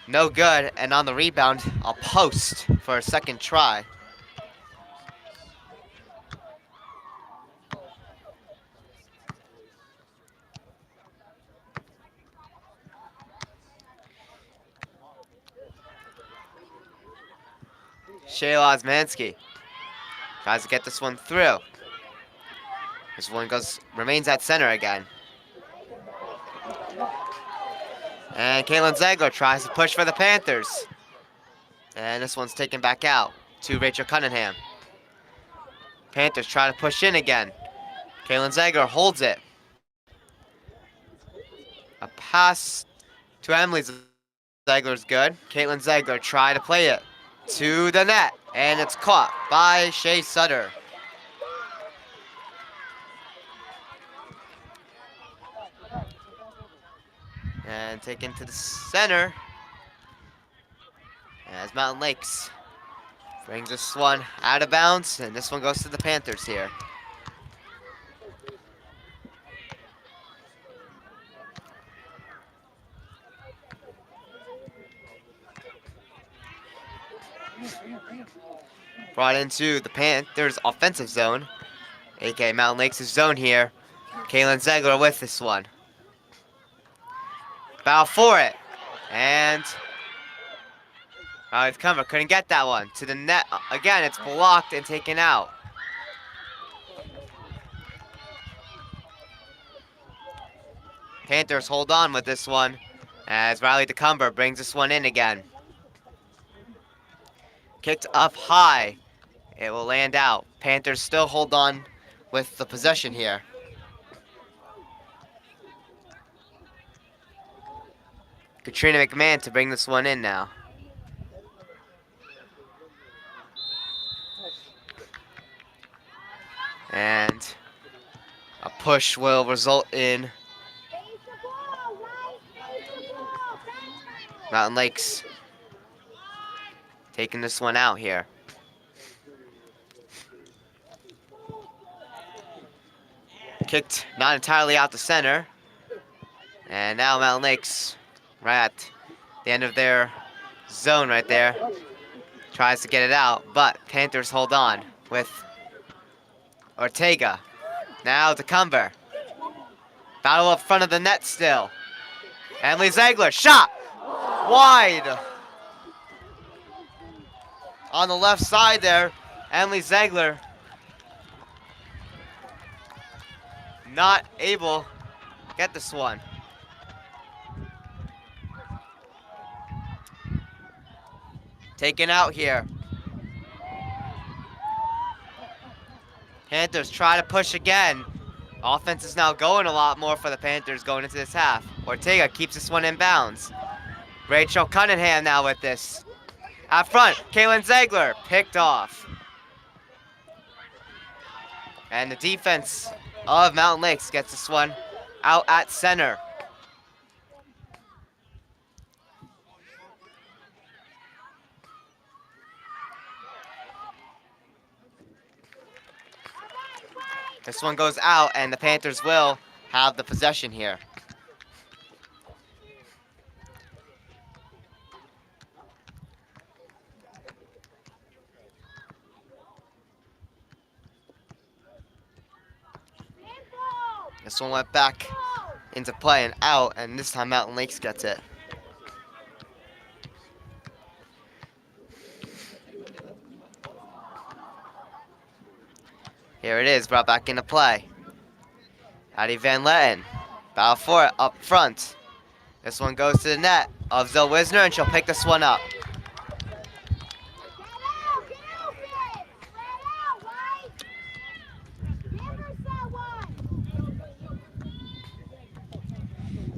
no good, and on the rebound, a post for a second try. Shayla Osmansky tries to get this one through. This one remains at center again. And Caitlin Zegler tries to push for the Panthers. And this one's taken back out to Rachel Cunningham. Panthers try to push in again. Caitlin Zegler holds it. A pass to Emily Zegler's good. Caitlin Zegler try to play it to the net. And it's caught by Shea Sutter. And taken to the center as Mountain Lakes brings this one out of bounds, and this one goes to the Panthers here. Brought into the Panthers offensive zone, aka Mountain Lakes' zone here. Caitlin Zegler with this one. Battle for it. And it's cover. Couldn't get that one. To the net. Again, it's blocked and taken out. Panthers hold on with this one as Riley DeCumber brings this one in again. Kicked up high. It will land out. Panthers still hold on with the possession here. Katrina McMahon to bring this one in now. And a push will result in Mountain Lakes taking this one out here. Kicked not entirely out the center. And now Mountain Lakes, right at the end of their zone right there, tries to get it out, but Panthers hold on with Ortega. Now DeCumber. Battle up front of the net still. Emily Zegler, shot! Wide! On the left side there, Emily Zegler not able to get this one. Taken out here. Panthers try to push again. Offense is now going a lot more for the Panthers going into this half. Ortega keeps this one in bounds. Rachel Cunningham now with this. Out front, Caitlin Zegler picked off. And the defense of Mountain Lakes gets this one out at center. This one goes out, and the Panthers will have the possession here. This one went back into play and out, and this time Mountain Lakes gets it. Here it is, brought back into play. Addie Van Letten. Battle for it up front. This one goes to the net of Zoe Wisner, and she'll pick this one up.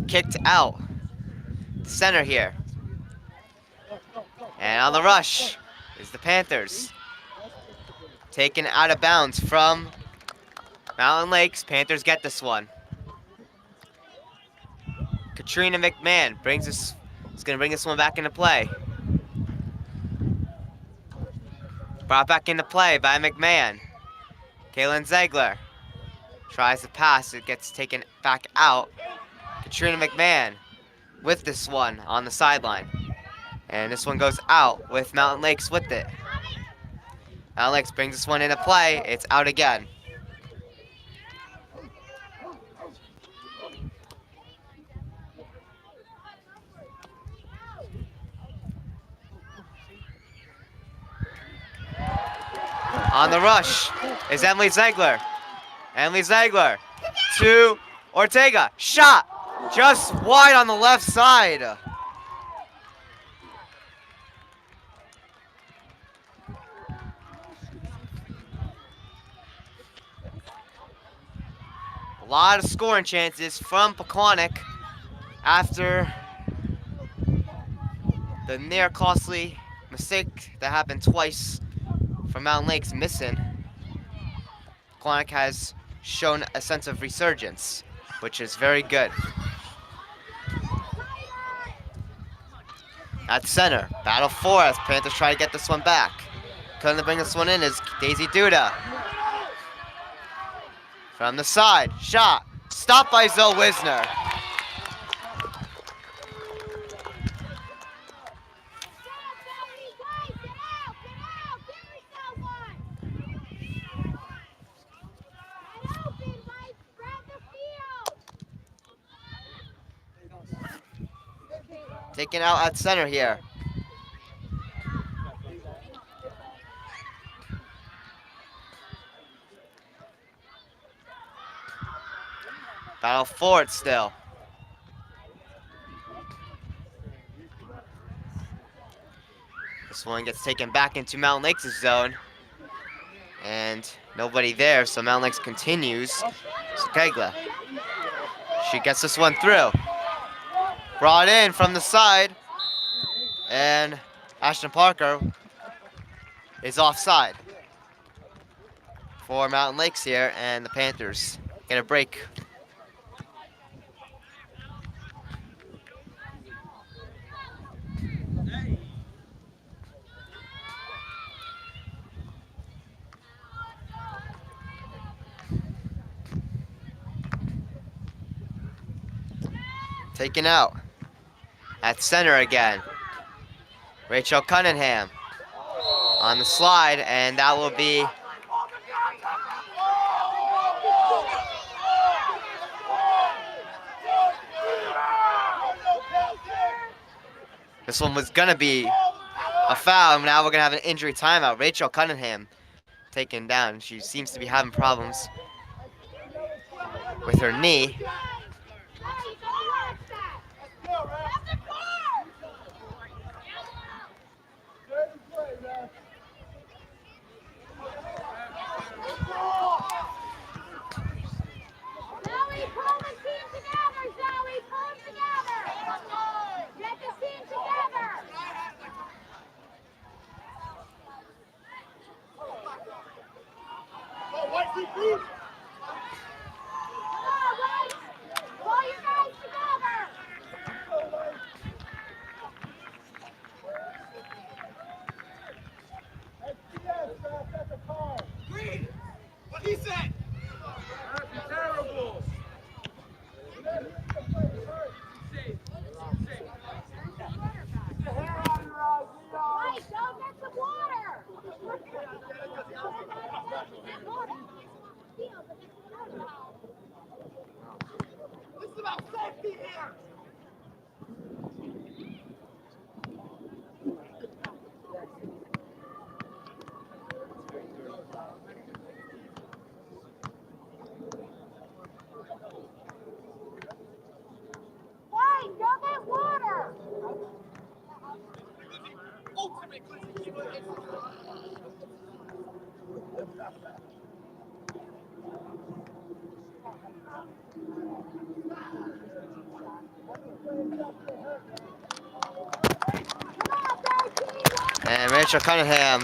Kicked out. Center here. And on the rush is the Panthers. Taken out of bounds from Mountain Lakes. Panthers get this one. Katrina McMahon is going to bring this one back into play. Brought back into play by McMahon. Caitlin Zegler. Tries to pass, it gets taken back out. Katrina McMahon with this one on the sideline. And this one goes out with Mountain Lakes with it. Mountain Lakes brings this one into play. It's out again. On the rush is Emily Ziegler. Emily Ziegler to Ortega. Shot just wide on the left side. A lot of scoring chances from Pequannock after the near costly mistake that happened twice from Mountain Lakes missing. Pequannock has shown a sense of resurgence, which is very good. At center, battle for as Panthers try to get this one back. Couldn't bring this one in is Daisy Duda. From the side, shot, stopped by Zoe Wisner. Taken out at center here. Battle for it still. This one gets taken back into Mountain Lakes' zone. And nobody there, so Mountain Lakes continues. Sakegla. She gets this one through. Brought in from the side. And Ashton Parker is offside for Mountain Lakes here, and the Panthers get a break. Taken out at center again. Rachel Cunningham on the slide, and that will be this one was gonna be a foul. Now we're gonna have an injury timeout. Rachel Cunningham taken down. She seems to be having problems with her knee. And Rachel Cunningham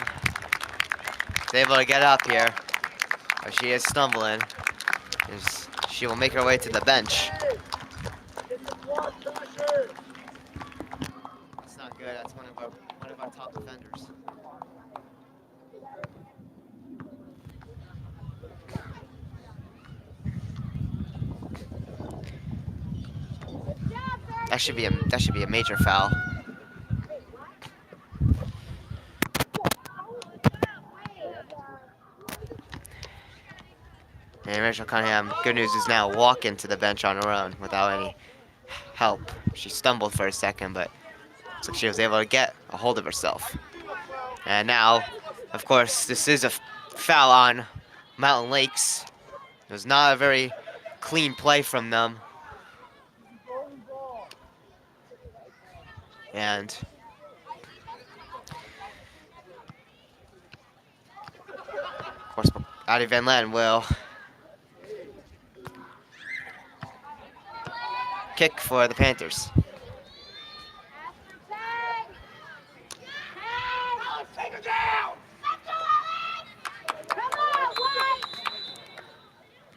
is able to get up here, but she is stumbling. She will make her way to the bench. That's not good. That's one of our top defenders. That should be a major foul. And Rachel Cunningham, good news, is now walking to the bench on her own without any help. She stumbled for a second, but looks like she was able to get a hold of herself. And now, of course, this is a foul on Mountain Lakes. It was not a very clean play from them. And of course, Addie Van Len will kick for the Panthers.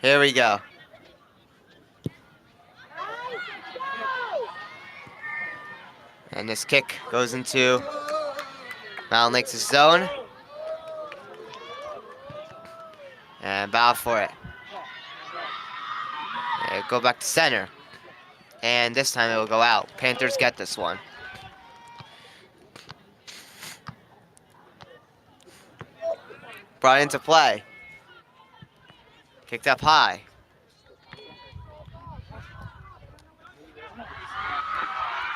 Here we go. And this kick goes into Mountain Lakes' zone. And bow for it. And go back to center. And this time it will go out. Panthers get this one. Brought into play. Kicked up high.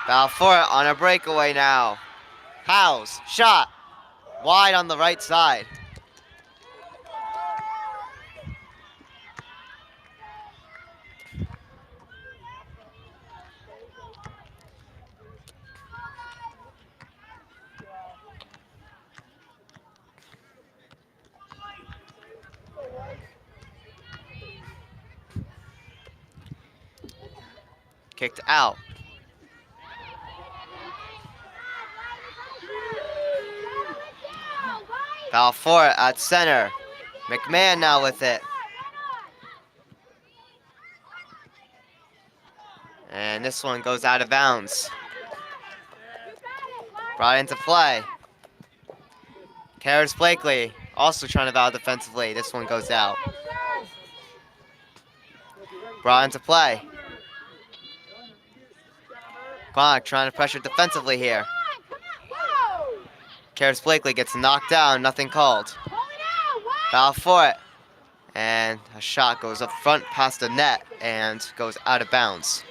Bow for it on a breakaway now. Howes, shot. Wide on the right side. Kicked out. Foul for it at center. McMahon now with it. And this one goes out of bounds. Brought into play. Karis Blakely also trying to foul defensively. This one goes out. Brought into play. Pequannock trying to pressure defensively here. Karis Blakely gets knocked down, nothing called. Foul for it. And a shot goes up front past the net and goes out of bounds.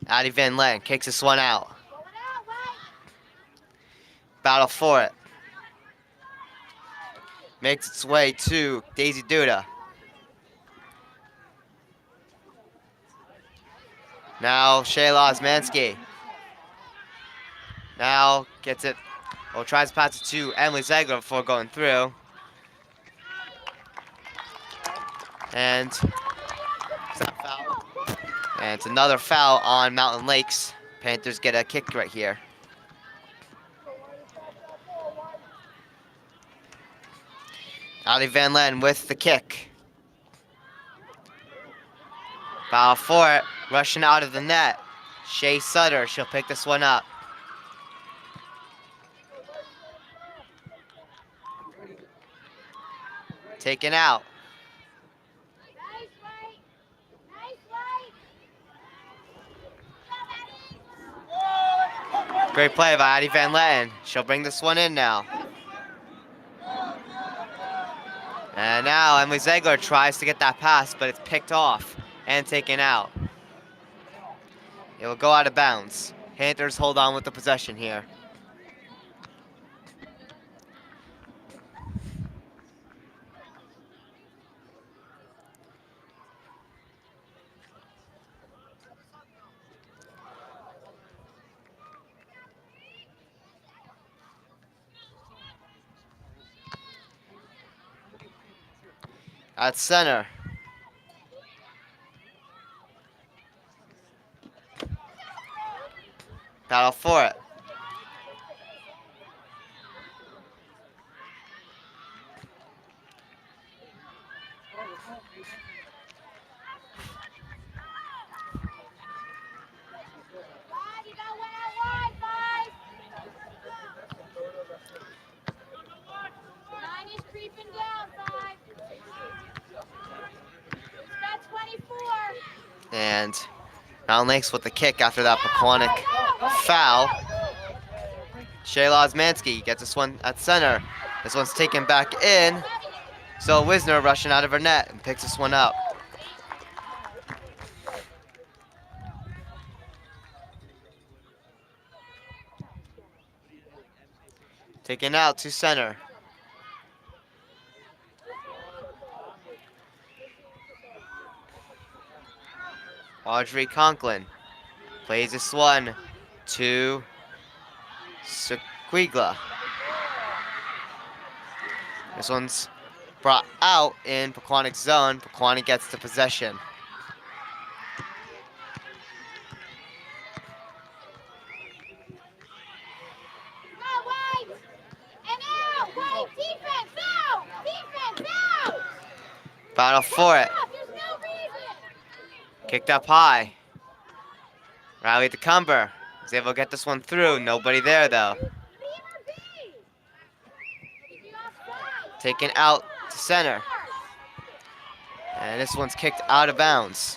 Addie Van Len kicks this one out. Battle for it. Makes its way to Daisy Duda. Now Shayla Osmanski. Now gets it, or tries to pass it to Emily Zegler before going through. And it's another foul on Mountain Lakes. Panthers get a kick right here. Addie Van Len with the kick. Foul for it, rushing out of the net. Shay Sutter, she'll pick this one up. Taken out. Great play by Addie Van Len. She'll bring this one in now. And now Emily Zegler tries to get that pass, but it's picked off and taken out. It will go out of bounds. Panthers hold on with the possession here. At center. Battle for it. And Mountain Lakes with the kick after that Pequannock foul. Shayla Osmanski gets this one at center. This one's taken back in. So Wisner rushing out of her net and picks this one up. Taken out to center. Audrey Conklin plays this one to Sequigla. This one's brought out in Pequannock's zone. Pequannock gets the possession. Battle for it. Kicked up high. Riley DeCumber is able to get this one through. Nobody there though. Taken out to center. And this one's kicked out of bounds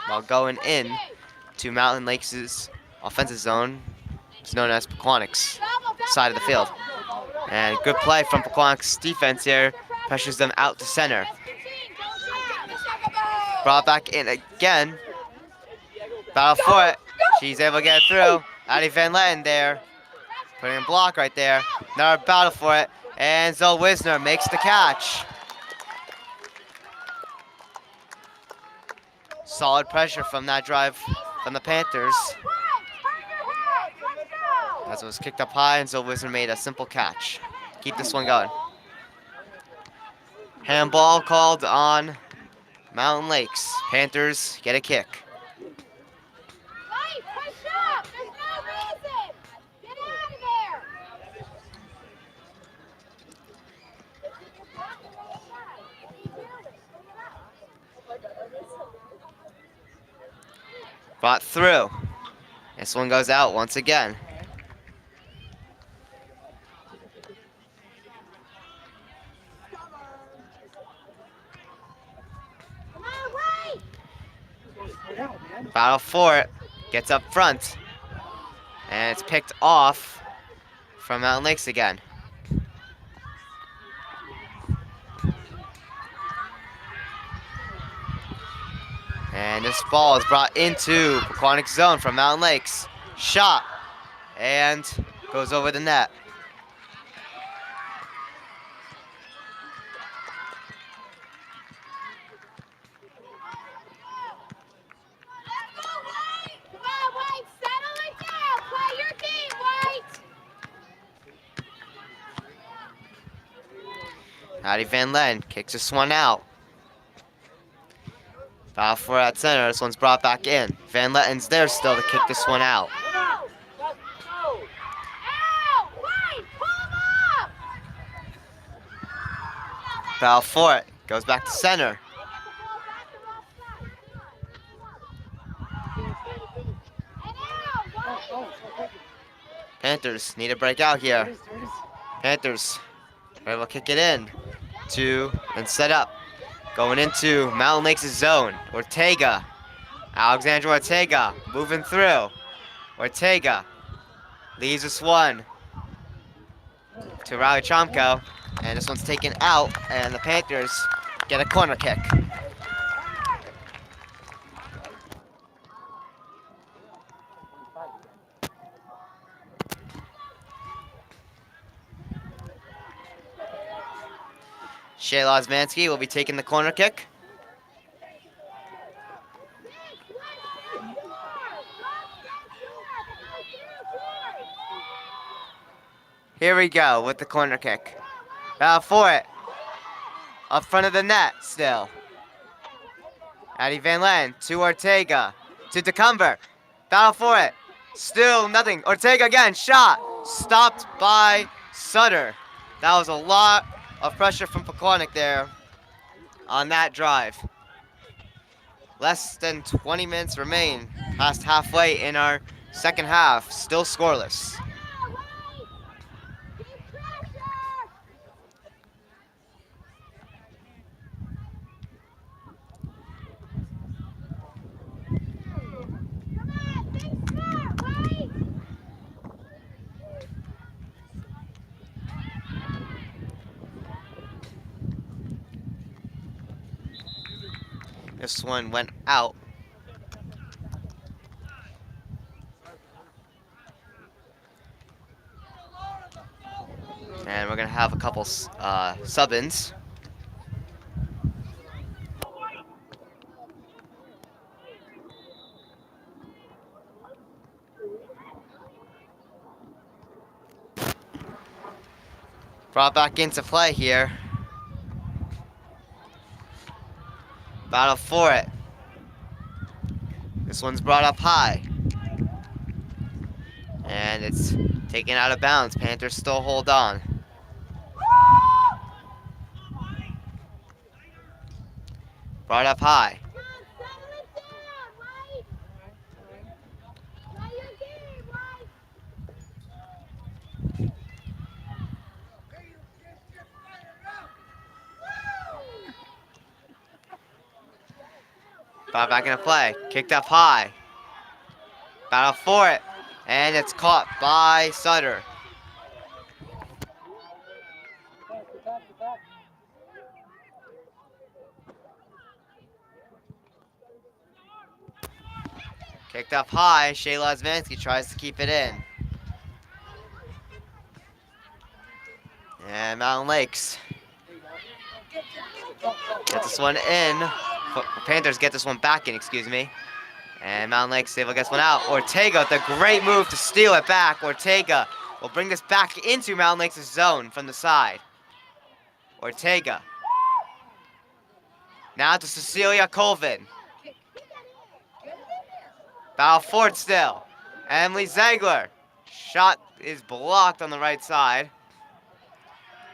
while going in to Mountain Lakes' offensive zone. It's known as Pequannock's side of the field. And good play from Pequannock's defense here. Pressures them out to center. Brought back in again. Battle for it. She's able to get it through. Addie Van Letten there. Putting a block right there. Another battle for it. And Zoe Wisner makes the catch. Solid pressure from that drive from the Panthers. As it was kicked up high and Zoe Wisner made a simple catch. Keep this one going. Handball called on Mountain Lakes. Panthers get a kick. Brought through. This one goes out once again. Battle for it. Gets up front. And it's picked off from Mountain Lakes again. And this ball is brought into Pequannock's zone from Mountain Lakes. Shot. And goes over the net. Addie Van Letten kicks this one out. Battle for it at center. This one's brought back in. Van Letten's there still to kick this one out. Battle for it. Goes back to center. Panthers need a break out here. Panthers are able to kick it in and set up. Going into Mountain Lakes' zone. Ortega. Alexandra Ortega moving through. Ortega leaves this one to Riley Chomko. And this one's taken out, and the Panthers get a corner kick. Shayla Osmanski will be taking the corner kick. Here we go with the corner kick. Battle for it. Up front of the net still. Addie Van Letten to Ortega. To DeCumber. Battle for it. Still nothing. Ortega again. Shot. Stopped by Sutter. That was a lot of pressure from Pequannock there on that drive. Less than 20 minutes remain past halfway in our second half. Still scoreless. This one went out. And we're gonna have a couple sub-ins. Brought back into play here. Battle for it. This one's brought up high. And it's taken out of bounds. Panthers still hold on. Brought up high. Brought back into play. Kicked up high. Battle for it. And it's caught by Sutter. Kicked up high. Shayla Zvansky tries to keep it in. And Mountain Lakes get this one in. Panthers get this one back in, excuse me. And Mountain Lakes able to get this one out. Ortega with a great move to steal it back. Ortega will bring this back into Mountain Lakes' zone from the side. Ortega. Now to Cecilia Colvin. Battle for it still. Emily Zangler. Shot is blocked on the right side.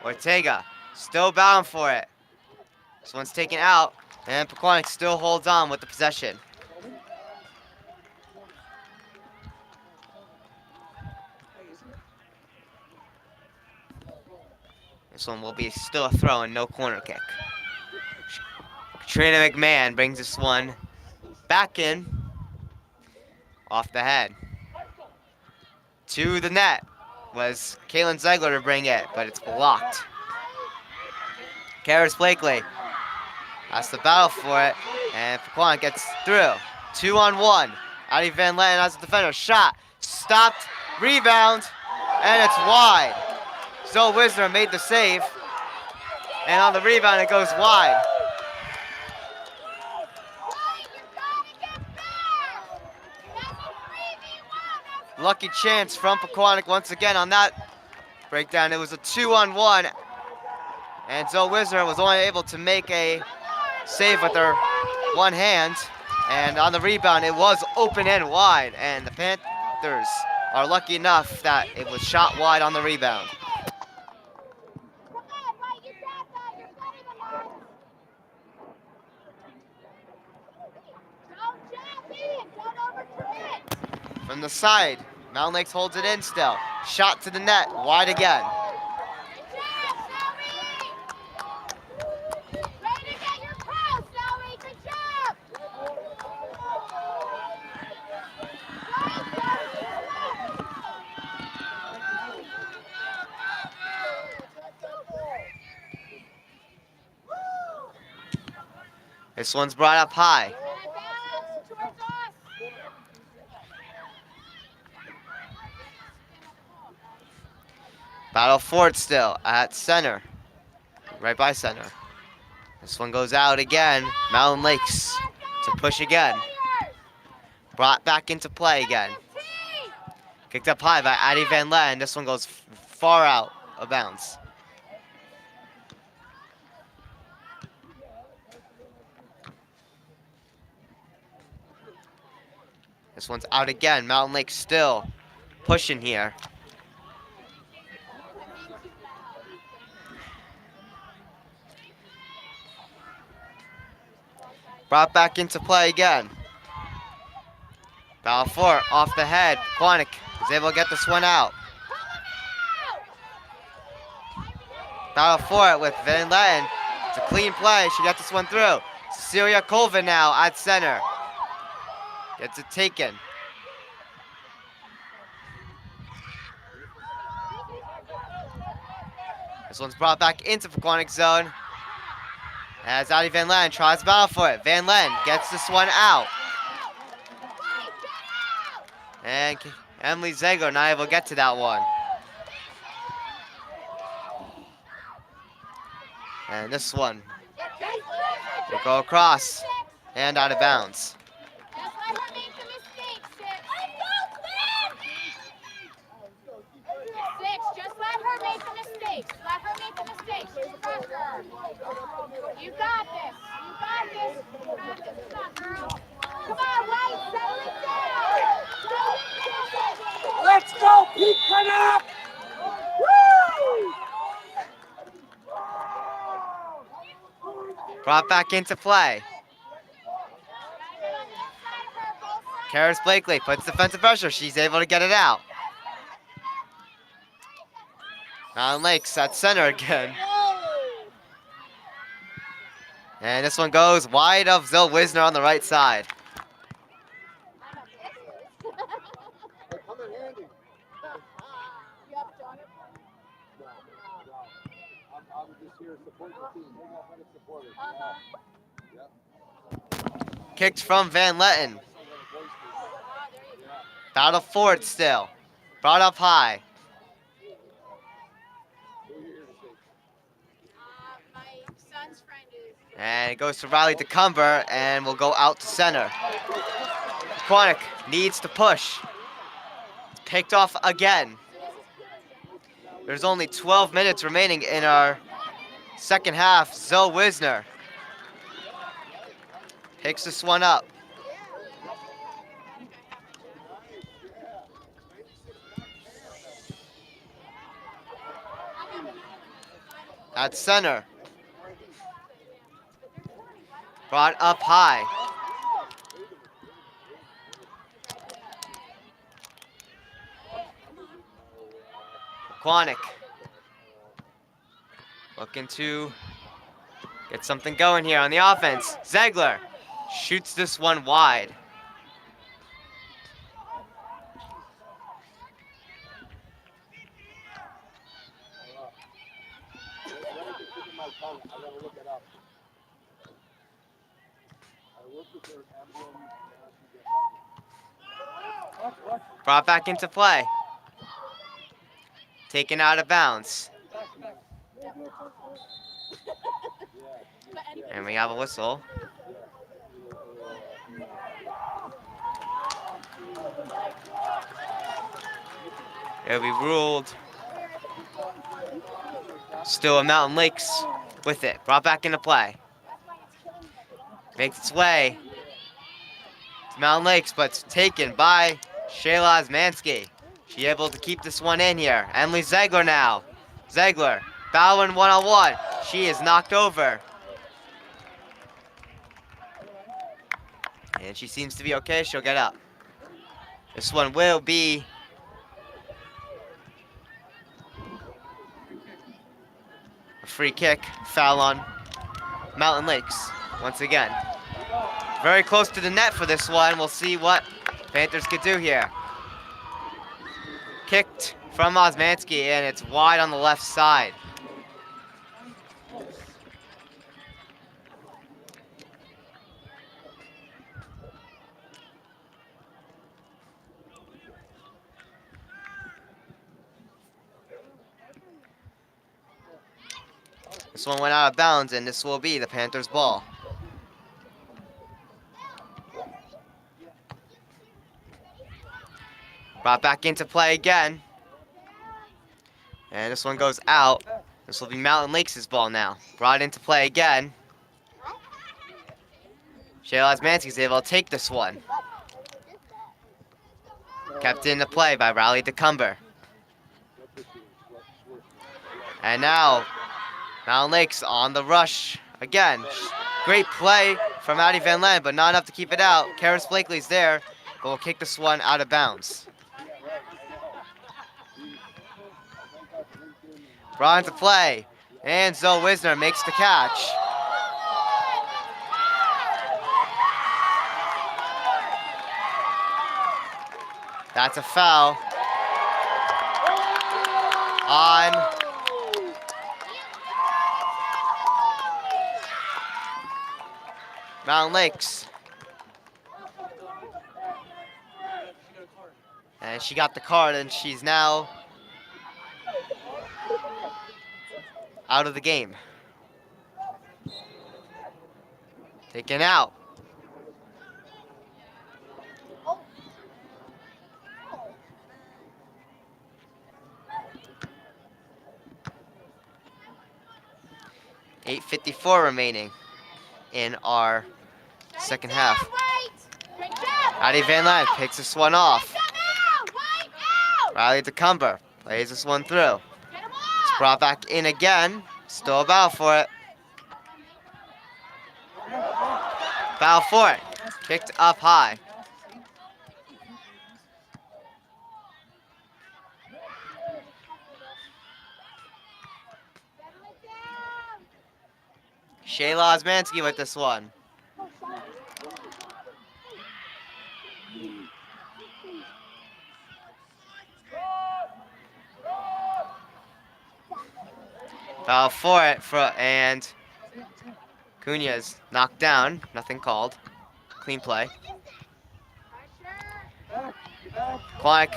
Ortega still battling for it. This one's taken out. And Pequannock still holds on with the possession. This one will be still a throw and no corner kick. Katrina McMahon brings this one back in. Off the head. To the net was Kaylin Ziegler to bring it, but it's blocked. Karis Blakely has to battle for it, and Pequannock gets through. 2-on-1. Addie Van Leyen as a defender. Shot. Stopped. Rebound. And it's wide. Zoe Wisner made the save. And on the rebound, it goes wide. Lucky chance from Pequannock once again on that breakdown. It was a 2-on-1. And Zoe Wisner was only able to make a save with her one hand. And on the rebound, it was open and wide. And the Panthers are lucky enough that it was shot wide on the rebound. From the side, Mountain Lakes holds it in still. Shot to the net, wide again. This one's brought up high. Battle for it still at center. Right by center. This one goes out again. Mountain Lakes to push again. Brought back into play again. Kicked up high by Addie Van Leyen. This one goes far out of bounds. This one's out again. Mountain Lakes still pushing here. Brought back into play again. Battle for it, off the head. Pequannock is able to get this one out. Battle for it with Van Leyen. It's a clean play. She got this one through. Cecilia Colvin now at center. Gets it taken. This one's brought back into Pequannock zone. As Addie Van Len tries to battle for it. Van Len gets this one out. And Emily Zegler not able to get to that one. And this one will go across and out of bounds. Just let her make the mistakes. Let her make the mistakes. She's a rusher. You got this. You got this. You got this. Come on, girl. Come on, White. Settle it down. Let's go, Pequannock! Brought back into play. Karis Blakely puts defensive pressure. She's able to get it out. Mountain Lakes at center again. And this one goes wide of Zill Wisner on the right side. Kicked from Van Letten. Battle for it still. Brought up high. My son's friend is. And it goes to Riley DeCumber and will go out to center. Pequannock needs to push. Picked off again. There's only 12 minutes remaining in our second half. Zoe Wisner picks this one up. At center. Brought up high. Pequannock looking to get something going here on the offense. Zegler shoots this one wide. Brought back into play. Taken out of bounds. And we have a whistle. It'll be ruled still a Mountain Lakes with it. Brought back into play. Makes its way to Mountain Lakes, but it's taken by Shayla Osmansky. She able to keep this one in here. Emily Zegler now. Zegler battling one-on-one. She is knocked over. And she seems to be okay. She'll get up. This one will be a free kick. Foul on Mountain Lakes once again. Very close to the net for this one. We'll see what Panthers could do here. Kicked from Osmansky, and it's wide on the left side. This one went out of bounds, and this will be the Panthers' ball. Brought back into play again. And this one goes out. This will be Mountain Lakes' ball now. Brought into play again. Shayla Osmansky's able to take this one. Kept into play by Riley DeCumber. And now, Mountain Lakes on the rush again. Great play from Addie Van Len, but not enough to keep it out. Karis Blakely's there, but will kick this one out of bounds. Brought into play, and Zoe Wisner makes the catch. That's a foul on Mountain Lakes. And she got the card, and she's now out of the game. Taken out. .854 remaining in our second half. Addie Van Lent picks this one off. Riley DeCumber plays this one through. It's brought back in again. Still a battle for it. Battle for it. Kicked up high. Shayla Osmansky with this one. Foul for it, and Cunha's knocked down. Nothing called. Clean play. Pequannock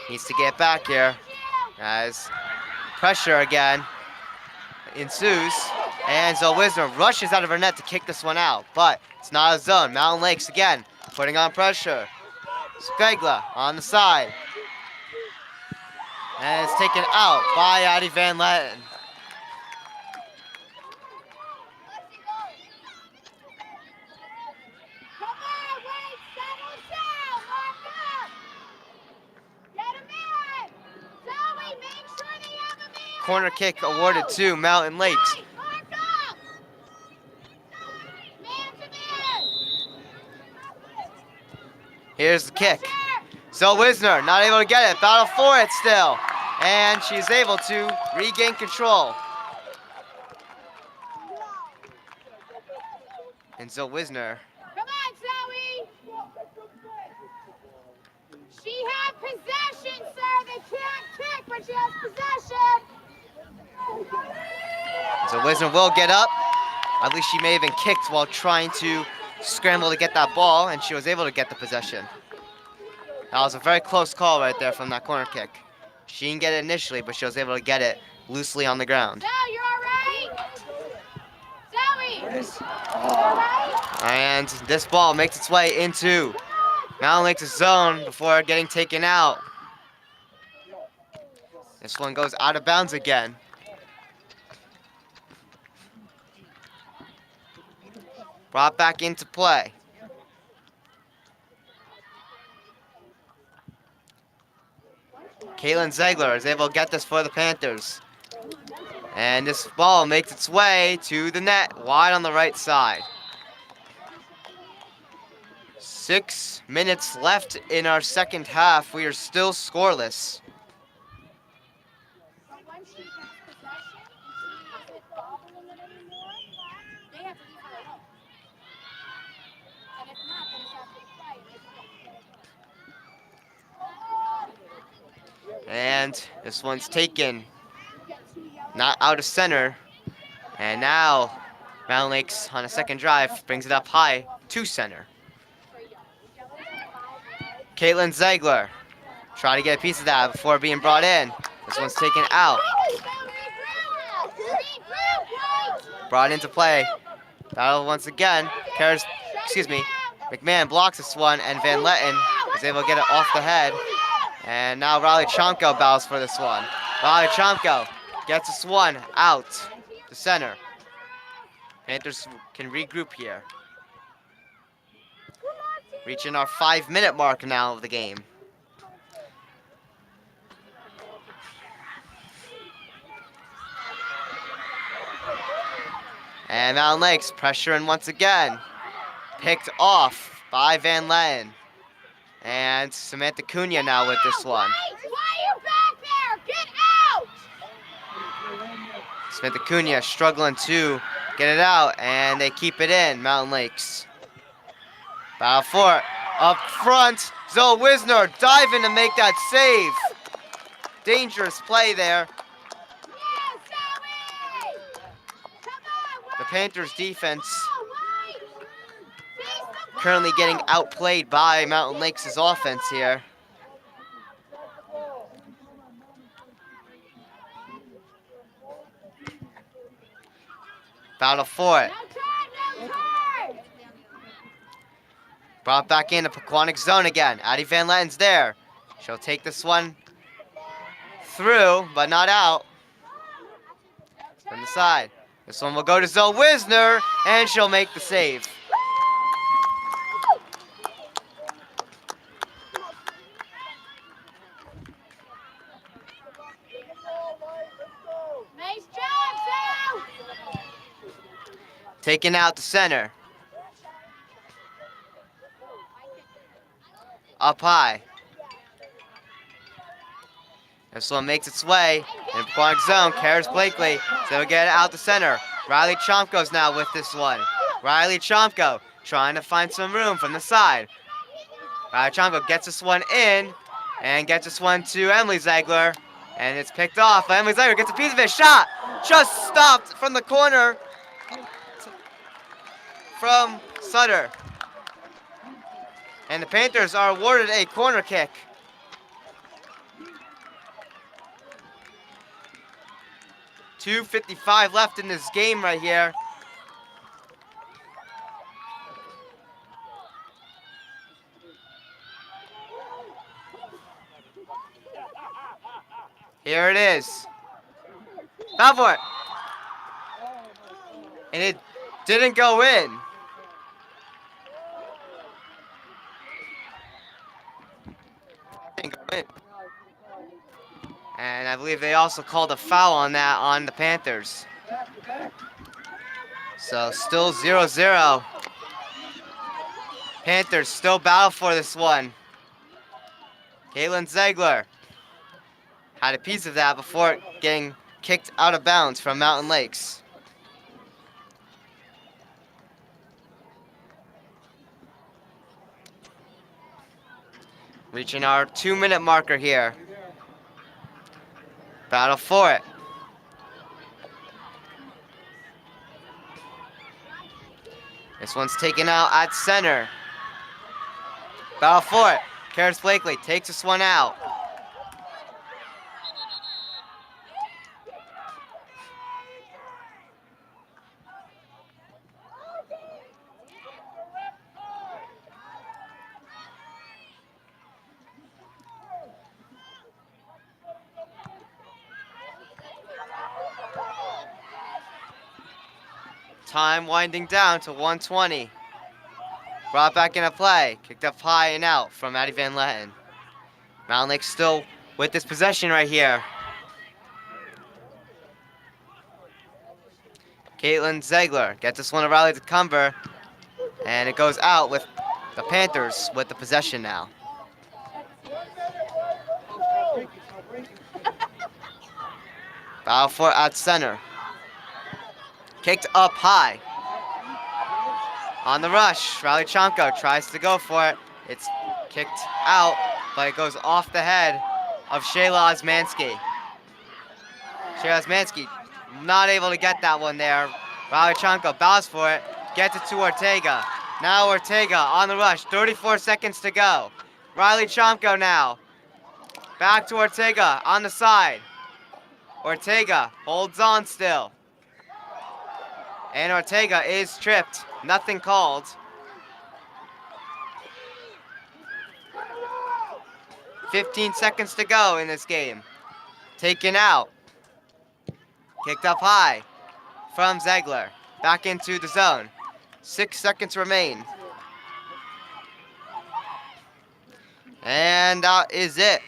needs to get back here as pressure again ensues. And Zoe Wisner rushes out of her net to kick this one out, but it's not a zone. Mountain Lakes again putting on pressure. Skregla on the side. And it's taken out by Addie Van Letten. Corner kick awarded to Mountain Lakes. Here's the kick. Zoe Wisner not able to get it. Battle for it still. And she's able to regain control. And Zoe Wisner. Come on, Zoe. She had possession, sir. They can't kick, but she has possession. So Wisner will get up. At least she may have been kicked while trying to scramble to get that ball, and she was able to get the possession. That was a very close call right there from that corner kick. She didn't get it initially, but she was able to get it loosely on the ground. Zoe, you're all right? Zoe, you all right? And this ball makes its way into Mountain Lakes' zone before getting taken out. This one goes out of bounds again. Brought back into play. Caitlin Ziegler is able to get this for the Panthers. And this ball makes its way to the net, wide on the right side. 6 minutes left in our second half. We are still scoreless. And this one's taken, not out of center. And now Mountain Lakes on a second drive brings it up high to center. Caitlin Ziegler try to get a piece of that before being brought in. This one's taken out. Brought into play. Battle once again. McMahon blocks this one, and Van Letten is able to get it off the head. And now Riley Chomko battles for this one. Riley Chomko gets this one out to center. Panthers can regroup here. Reaching our 5-minute mark now of the game. And Mountain Lakes pressuring once again. Picked off by Van Letten. And Samantha Cunha now with this one. Why are you back there? Get out! Samantha Cunha struggling to get it out, and they keep it in, Mountain Lakes. Battle for it. Up front, Zoe Wisner diving to make that save. Dangerous play there. The Panthers defense currently getting outplayed by Mountain Lakes' offense here. Battle for it. No turn, no turn. Brought back into Pequannock zone again. Addie Van Letten's there. She'll take this one through, but not out. From the side. This one will go to Zoe Wisner, and she'll make the save. Nice job, Sal. Taking out the center. Up high. This one makes its way in Pequannock zone. Karis Blakely, so we'll get it out the center. Riley Chomko's now with this one. Riley Chomko trying to find some room from the side. Riley Chomko gets this one in and gets this one to Emily Ziegler. And it's picked off. Emily Ziegler gets a piece of it. Shot! Just stopped from the corner from Sutter. And the Panthers are awarded a corner kick. .255 left in this game right here. Here it is. Now for it. And it didn't go in. Didn't go in. And I believe they also called a foul on that on the Panthers. So still 0-0. Panthers still battle for this one. Caitlin Ziegler had a piece of that before getting kicked out of bounds from Mountain Lakes. Reaching our 2-minute marker here. Battle for it. This one's taken out at center. Battle for it. Karis Blakely takes this one out. Time winding down to 1:20. Brought back into play. Kicked up high and out from Addie Van Letten. Mountain Lakes still with this possession right here. Caitlin Ziegler gets this one to Riley DeCumber. And it goes out with the Panthers with the possession now. Battle for it at center. Kicked up high. On the rush, Riley Chomko tries to go for it. It's kicked out, but it goes off the head of Shayla Osmansky. Shayla Osmansky not able to get that one there. Riley Chomko bows for it, gets it to Ortega. Now Ortega on the rush, 34 seconds to go. Riley Chomko now. Back to Ortega on the side. Ortega holds on still. And Ortega is tripped. Nothing called. 15 seconds to go in this game. Taken out. Kicked up high from Ziegler. Back into the zone. 6 seconds remain. And that is it.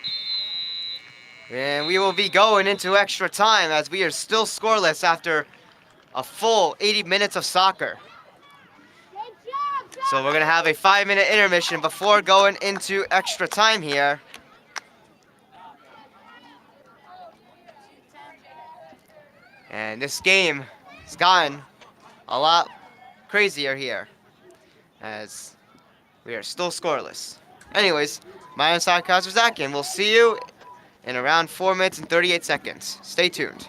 And we will be going into extra time as we are still scoreless after a full 80 minutes of soccer. So we're gonna have a 5-minute intermission before going into extra time here. And this game has gotten a lot crazier here as we are still scoreless. Anyways, my name is Zach, and we'll see you in around 4 minutes and 38 seconds. Stay tuned.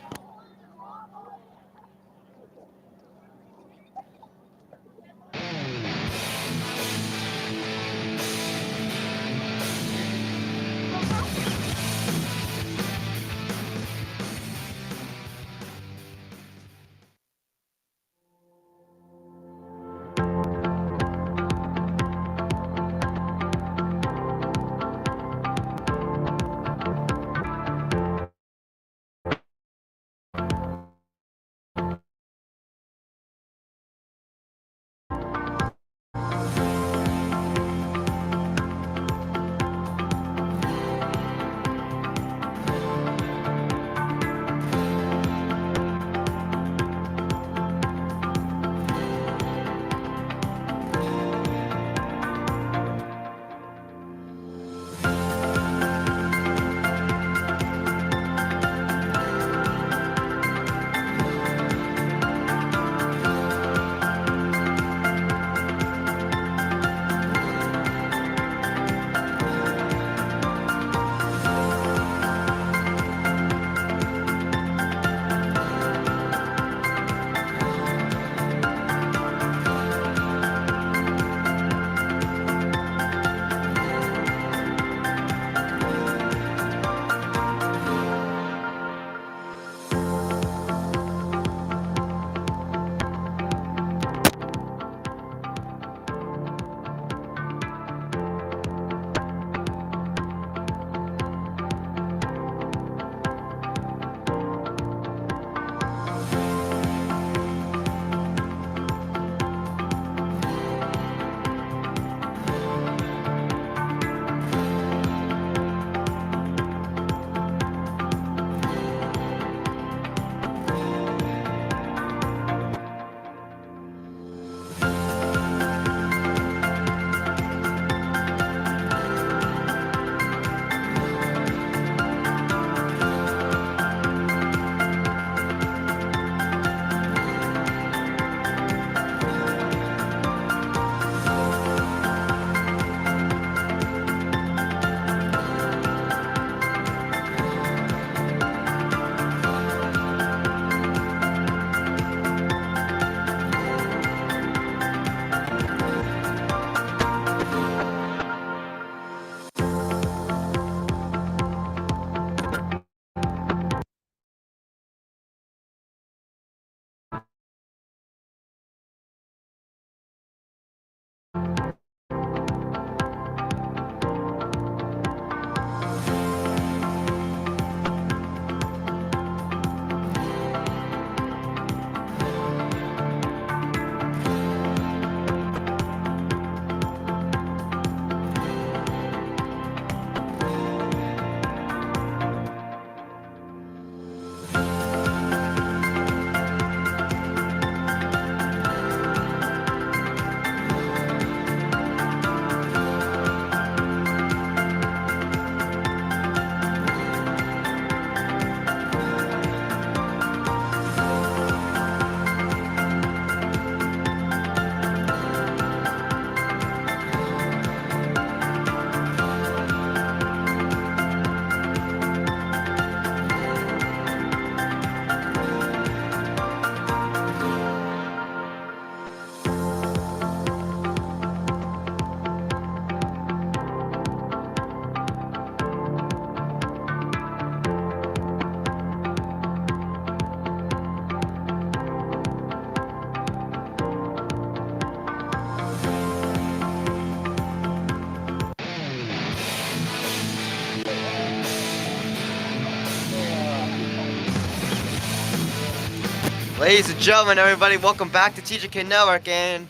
Ladies and gentlemen, everybody, welcome back to TJK Network, and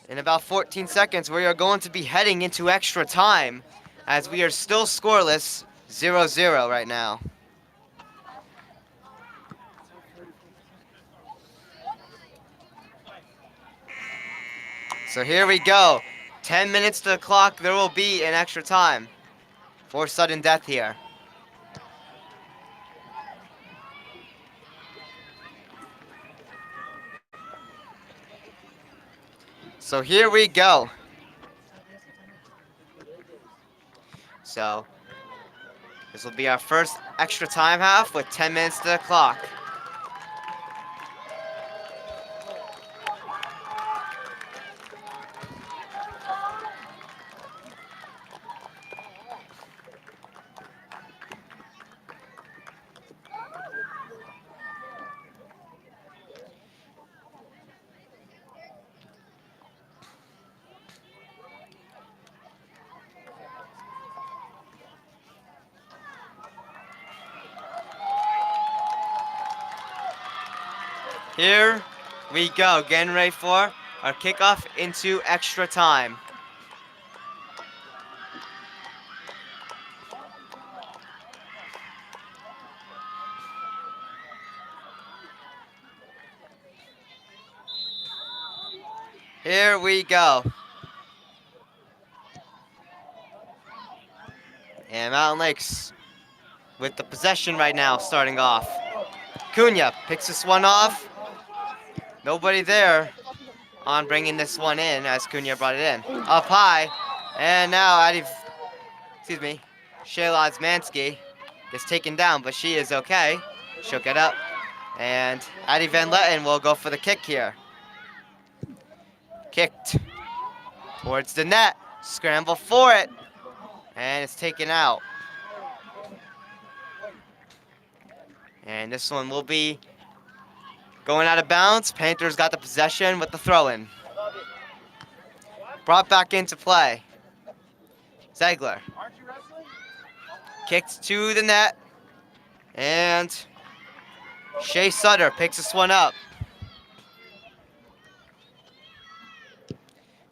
in about 14 seconds, we are going to be heading into extra time, as we are still scoreless, 0-0 right now. So here we go. 10 minutes to the clock, there will be an extra time for sudden death here. So here we go. So this will be our first extra time half with 10 minutes to the clock. Here we go, getting ready for our kickoff into extra time. Here we go. And Mountain Lakes with the possession right now, starting off. Cunha picks this one off. Nobody there on bringing this one in as Cunha brought it in. Up high, and now Shayla Osmanski gets taken down, but she is okay. She'll get up, and Addie Van Letten will go for the kick here. Kicked towards the net, scramble for it, and it's taken out. And this one will be going out of bounds. Panthers got the possession with the throw-in. Brought back into play. Ziegler. Kicked to the net. And Shea Sutter picks this one up.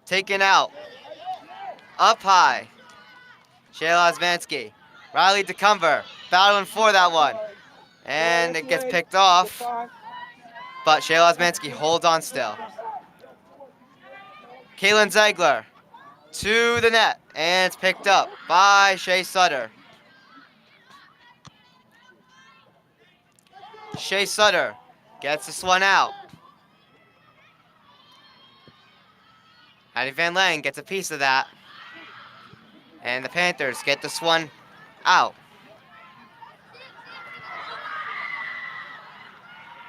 Taken out. Up high. Shayla Osmanski. Riley DeCumber battling for that one. And it gets picked off. But Shayla Osmanski holds on still. Kaylin Ziegler to the net. And it's picked up by Shea Sutter. Shea Sutter gets this one out. Addie Van Letten gets a piece of that. And the Panthers get this one out.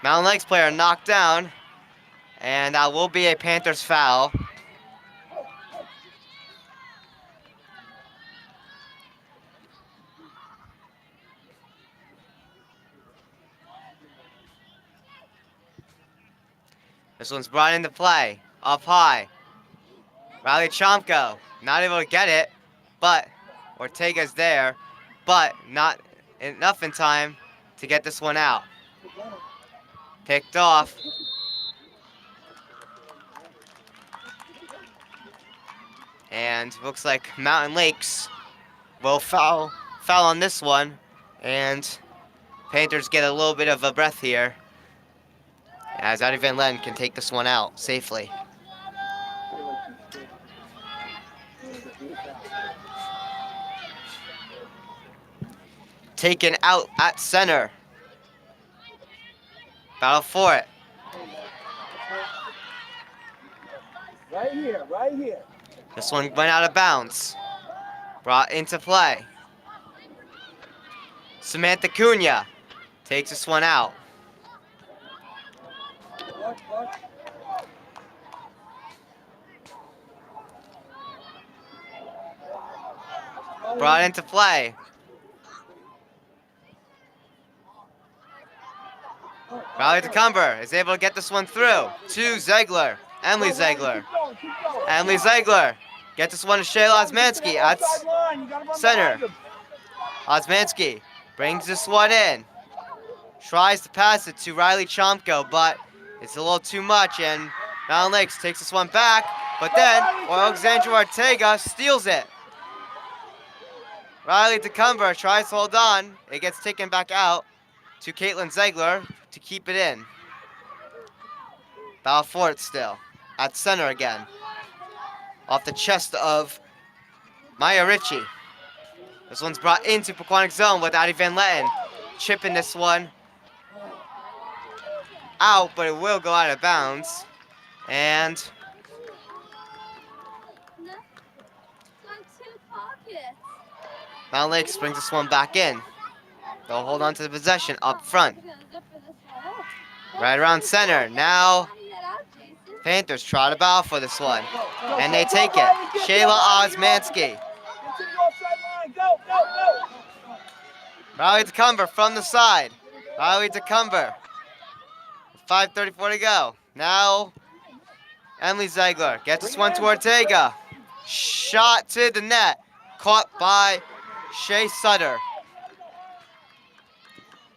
Mountain Lakes player knocked down, and that will be a Panthers foul. This one's brought into play, up high. Riley Chomko, not able to get it, but Ortega's there, but not enough in time to get this one out. Picked off. And looks like Mountain Lakes will foul on this one, and Panthers get a little bit of a breath here, as Addie Van Letten can take this one out safely. Taken out at center. Battle for it. Right here, right here. This one went out of bounds. Brought into play. Samantha Cunha takes this one out. Brought into play. Riley DeCumber is able to get this one through to Ziegler. Emily Ziegler. Emily Ziegler gets this one to Shayla Osmanski at center. Osmanski brings this one in. tries to pass it to Riley Chomko, but it's a little too much, and Mountain Lakes takes this one back, but then Alexandra Ortega steals it. Riley Tecumber tries to hold on. It gets taken back out to Caitlin Ziegler to keep it in. Battle for it still. At center again. Off the chest of Maya Ritchie. This one's brought into Pequannock zone with Addie Van Letten chipping this one out, but it will go out of bounds. And Mountain Lakes brings this one back in. They'll hold on to the possession up front. Right around center. Now Panthers try to battle for this one. And they take it. Shayla Osmansky. Riley Tecumber from the side. Riley Tecumber. 5:34 to go. Now Emily Ziegler gets this one to Ortega. Shot to the net. Caught by Shea Sutter.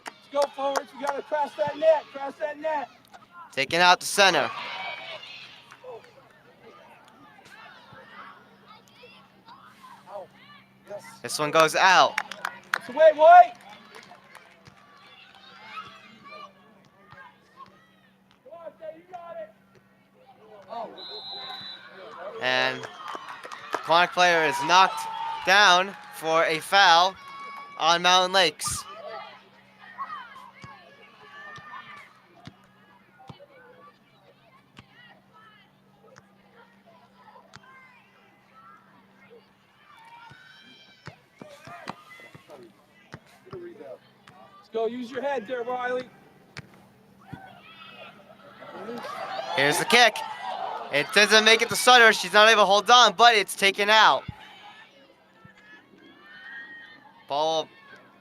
Let's go forwards. We gotta cross that net. Cross that net. Taking out the center. This one goes out. It's away, White. And the Pequannock player is knocked down for a foul on Mountain Lakes. Let's go. Use your head there, Riley. Here's the kick. It doesn't make it to Sutter. She's not able to hold on, but it's taken out. Ball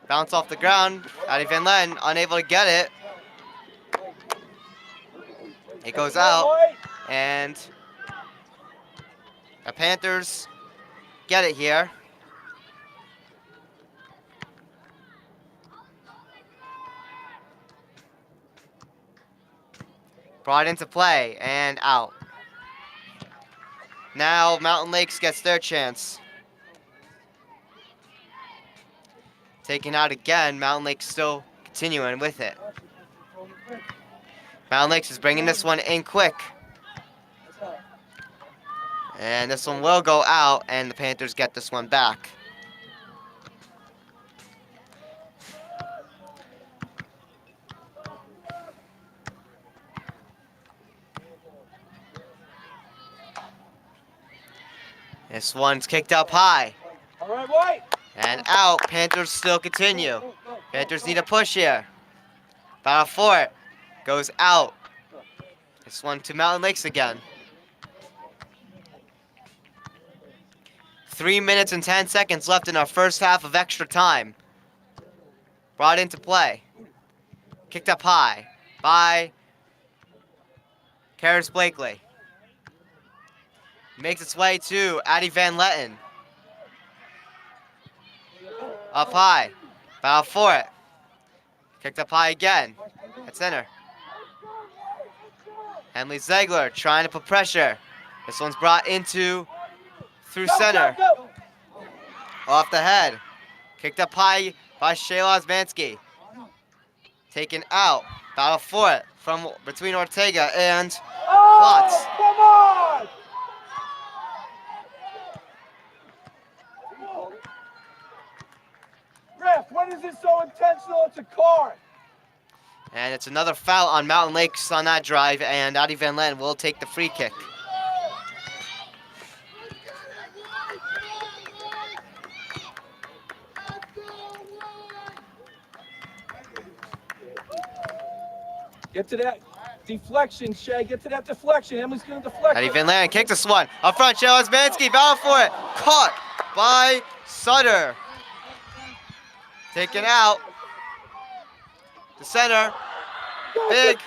bounce off the ground. Addie Van Letten unable to get it. It goes out, and the Panthers get it here. Brought into play and out. Now Mountain Lakes gets their chance. Taken out again. Mountain Lakes still continuing with it. Mountain Lakes is bringing this one in quick. And this one will go out, and the Panthers get this one back. This one's kicked up high. All right, White. And out. Panthers still continue. Panthers need a push here. Battle for it. Goes out. This one to Mountain Lakes again. 3 minutes and 10 seconds left in our first half of extra time. Brought into play. Kicked up high by Karis Blakely. Makes its way to Addie Van Letten. Up high. Battle for it. Kicked up high again. At center. Emily Ziegler trying to put pressure. This one's brought into through center. Off the head. Kicked up high by Shayla Osmansky. Taken out. Battle for it from between Ortega and Klotz. Come on! Ref, when is it so intentional? It's a card. And it's another foul on Mountain Lakes on that drive, and Addie Van Letten will take the free kick. Get to that deflection, Shay. Get to that deflection. Emily's going to deflect. Addie Van Letten kicked this one. Up front, Shayla Osmansky, battle for it. Caught by Sutter. Taken out. The center. Big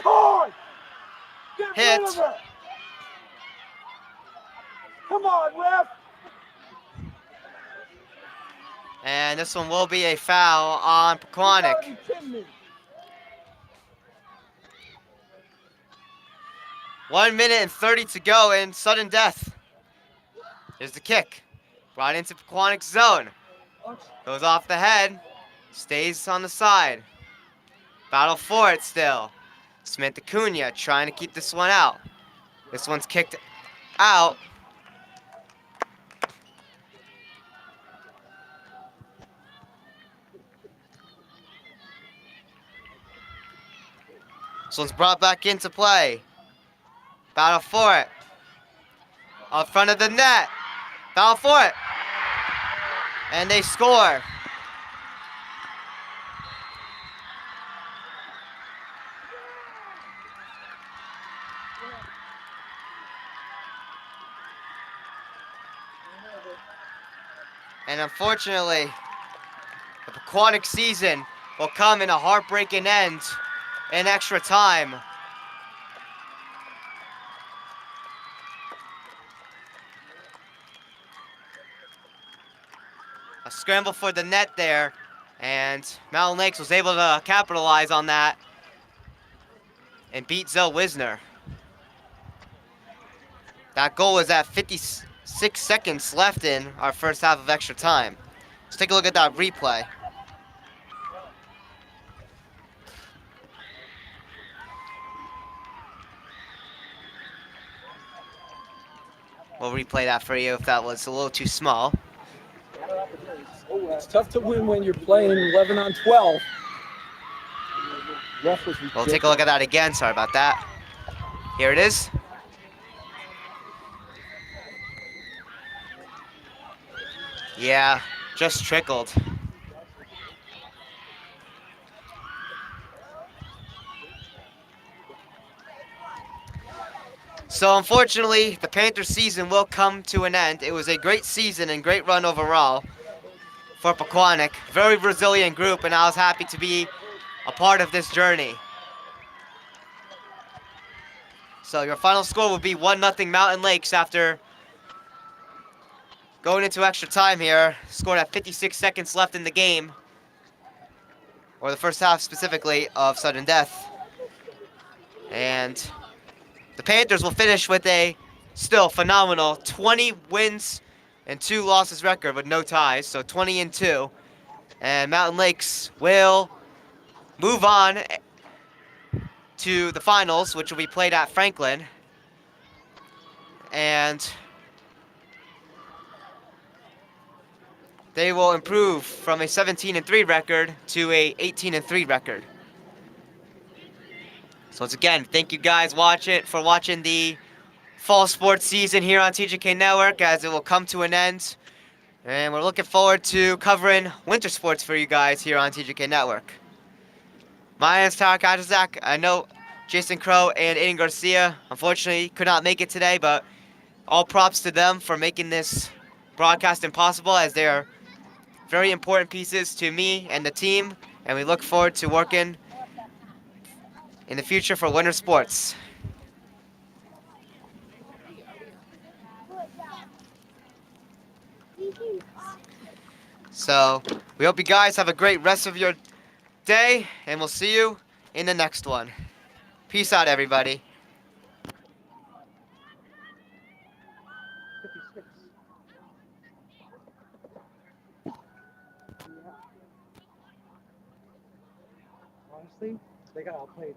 hit. Come on, ref. And this one will be a foul on Pequannock. 1 minute and 30 to go in sudden death. Here's the kick. Brought into Pequannock's zone. Goes off the head. Stays on the side. Battle for it still. Smith Acuna trying to keep this one out. This one's kicked out. This one's brought back into play. Battle for it. Up front of the net. Battle for it. And they score. And unfortunately, the Pequannock season will come in a heartbreaking end in extra time. A scramble for the net there, and Mountain Lakes was able to capitalize on that and beat Zoe Wisner. That goal was at 56 seconds left in our first half of extra time. Let's take a look at that replay. We'll replay that for you if that was a little too small. It's tough to win when you're playing 11 on 12. We'll take a look at that again. Sorry about that. Here it is. Yeah, just trickled. So unfortunately, the Panthers season will come to an end. It was a great season and great run overall for Pequannock. Very resilient group, and I was happy to be a part of this journey. So your final score will be 1-0 Mountain Lakes after going into extra time here. Scored at 56 seconds left in the game, or the first half specifically, of sudden death. And the Panthers will finish with a still phenomenal 20 wins and 2 losses record with no ties, so 20-2. And Mountain Lakes will move on to the finals, which will be played at Franklin. And they will improve from a 17-3 record to a 18-3 record. So once again, thank you guys for watching the fall sports season here on TJK Network, as it will come to an end. And we're looking forward to covering winter sports for you guys here on TJK Network. My name is TJK. I know Jason Crow and Aiden Garcia unfortunately could not make it today, but all props to them for making this broadcast impossible, as they are very important pieces to me and the team, and we look forward to working in the future for winter sports. So we hope you guys have a great rest of your day, and we'll see you in the next one. Peace out, everybody. 56. Honestly, they got outplayed.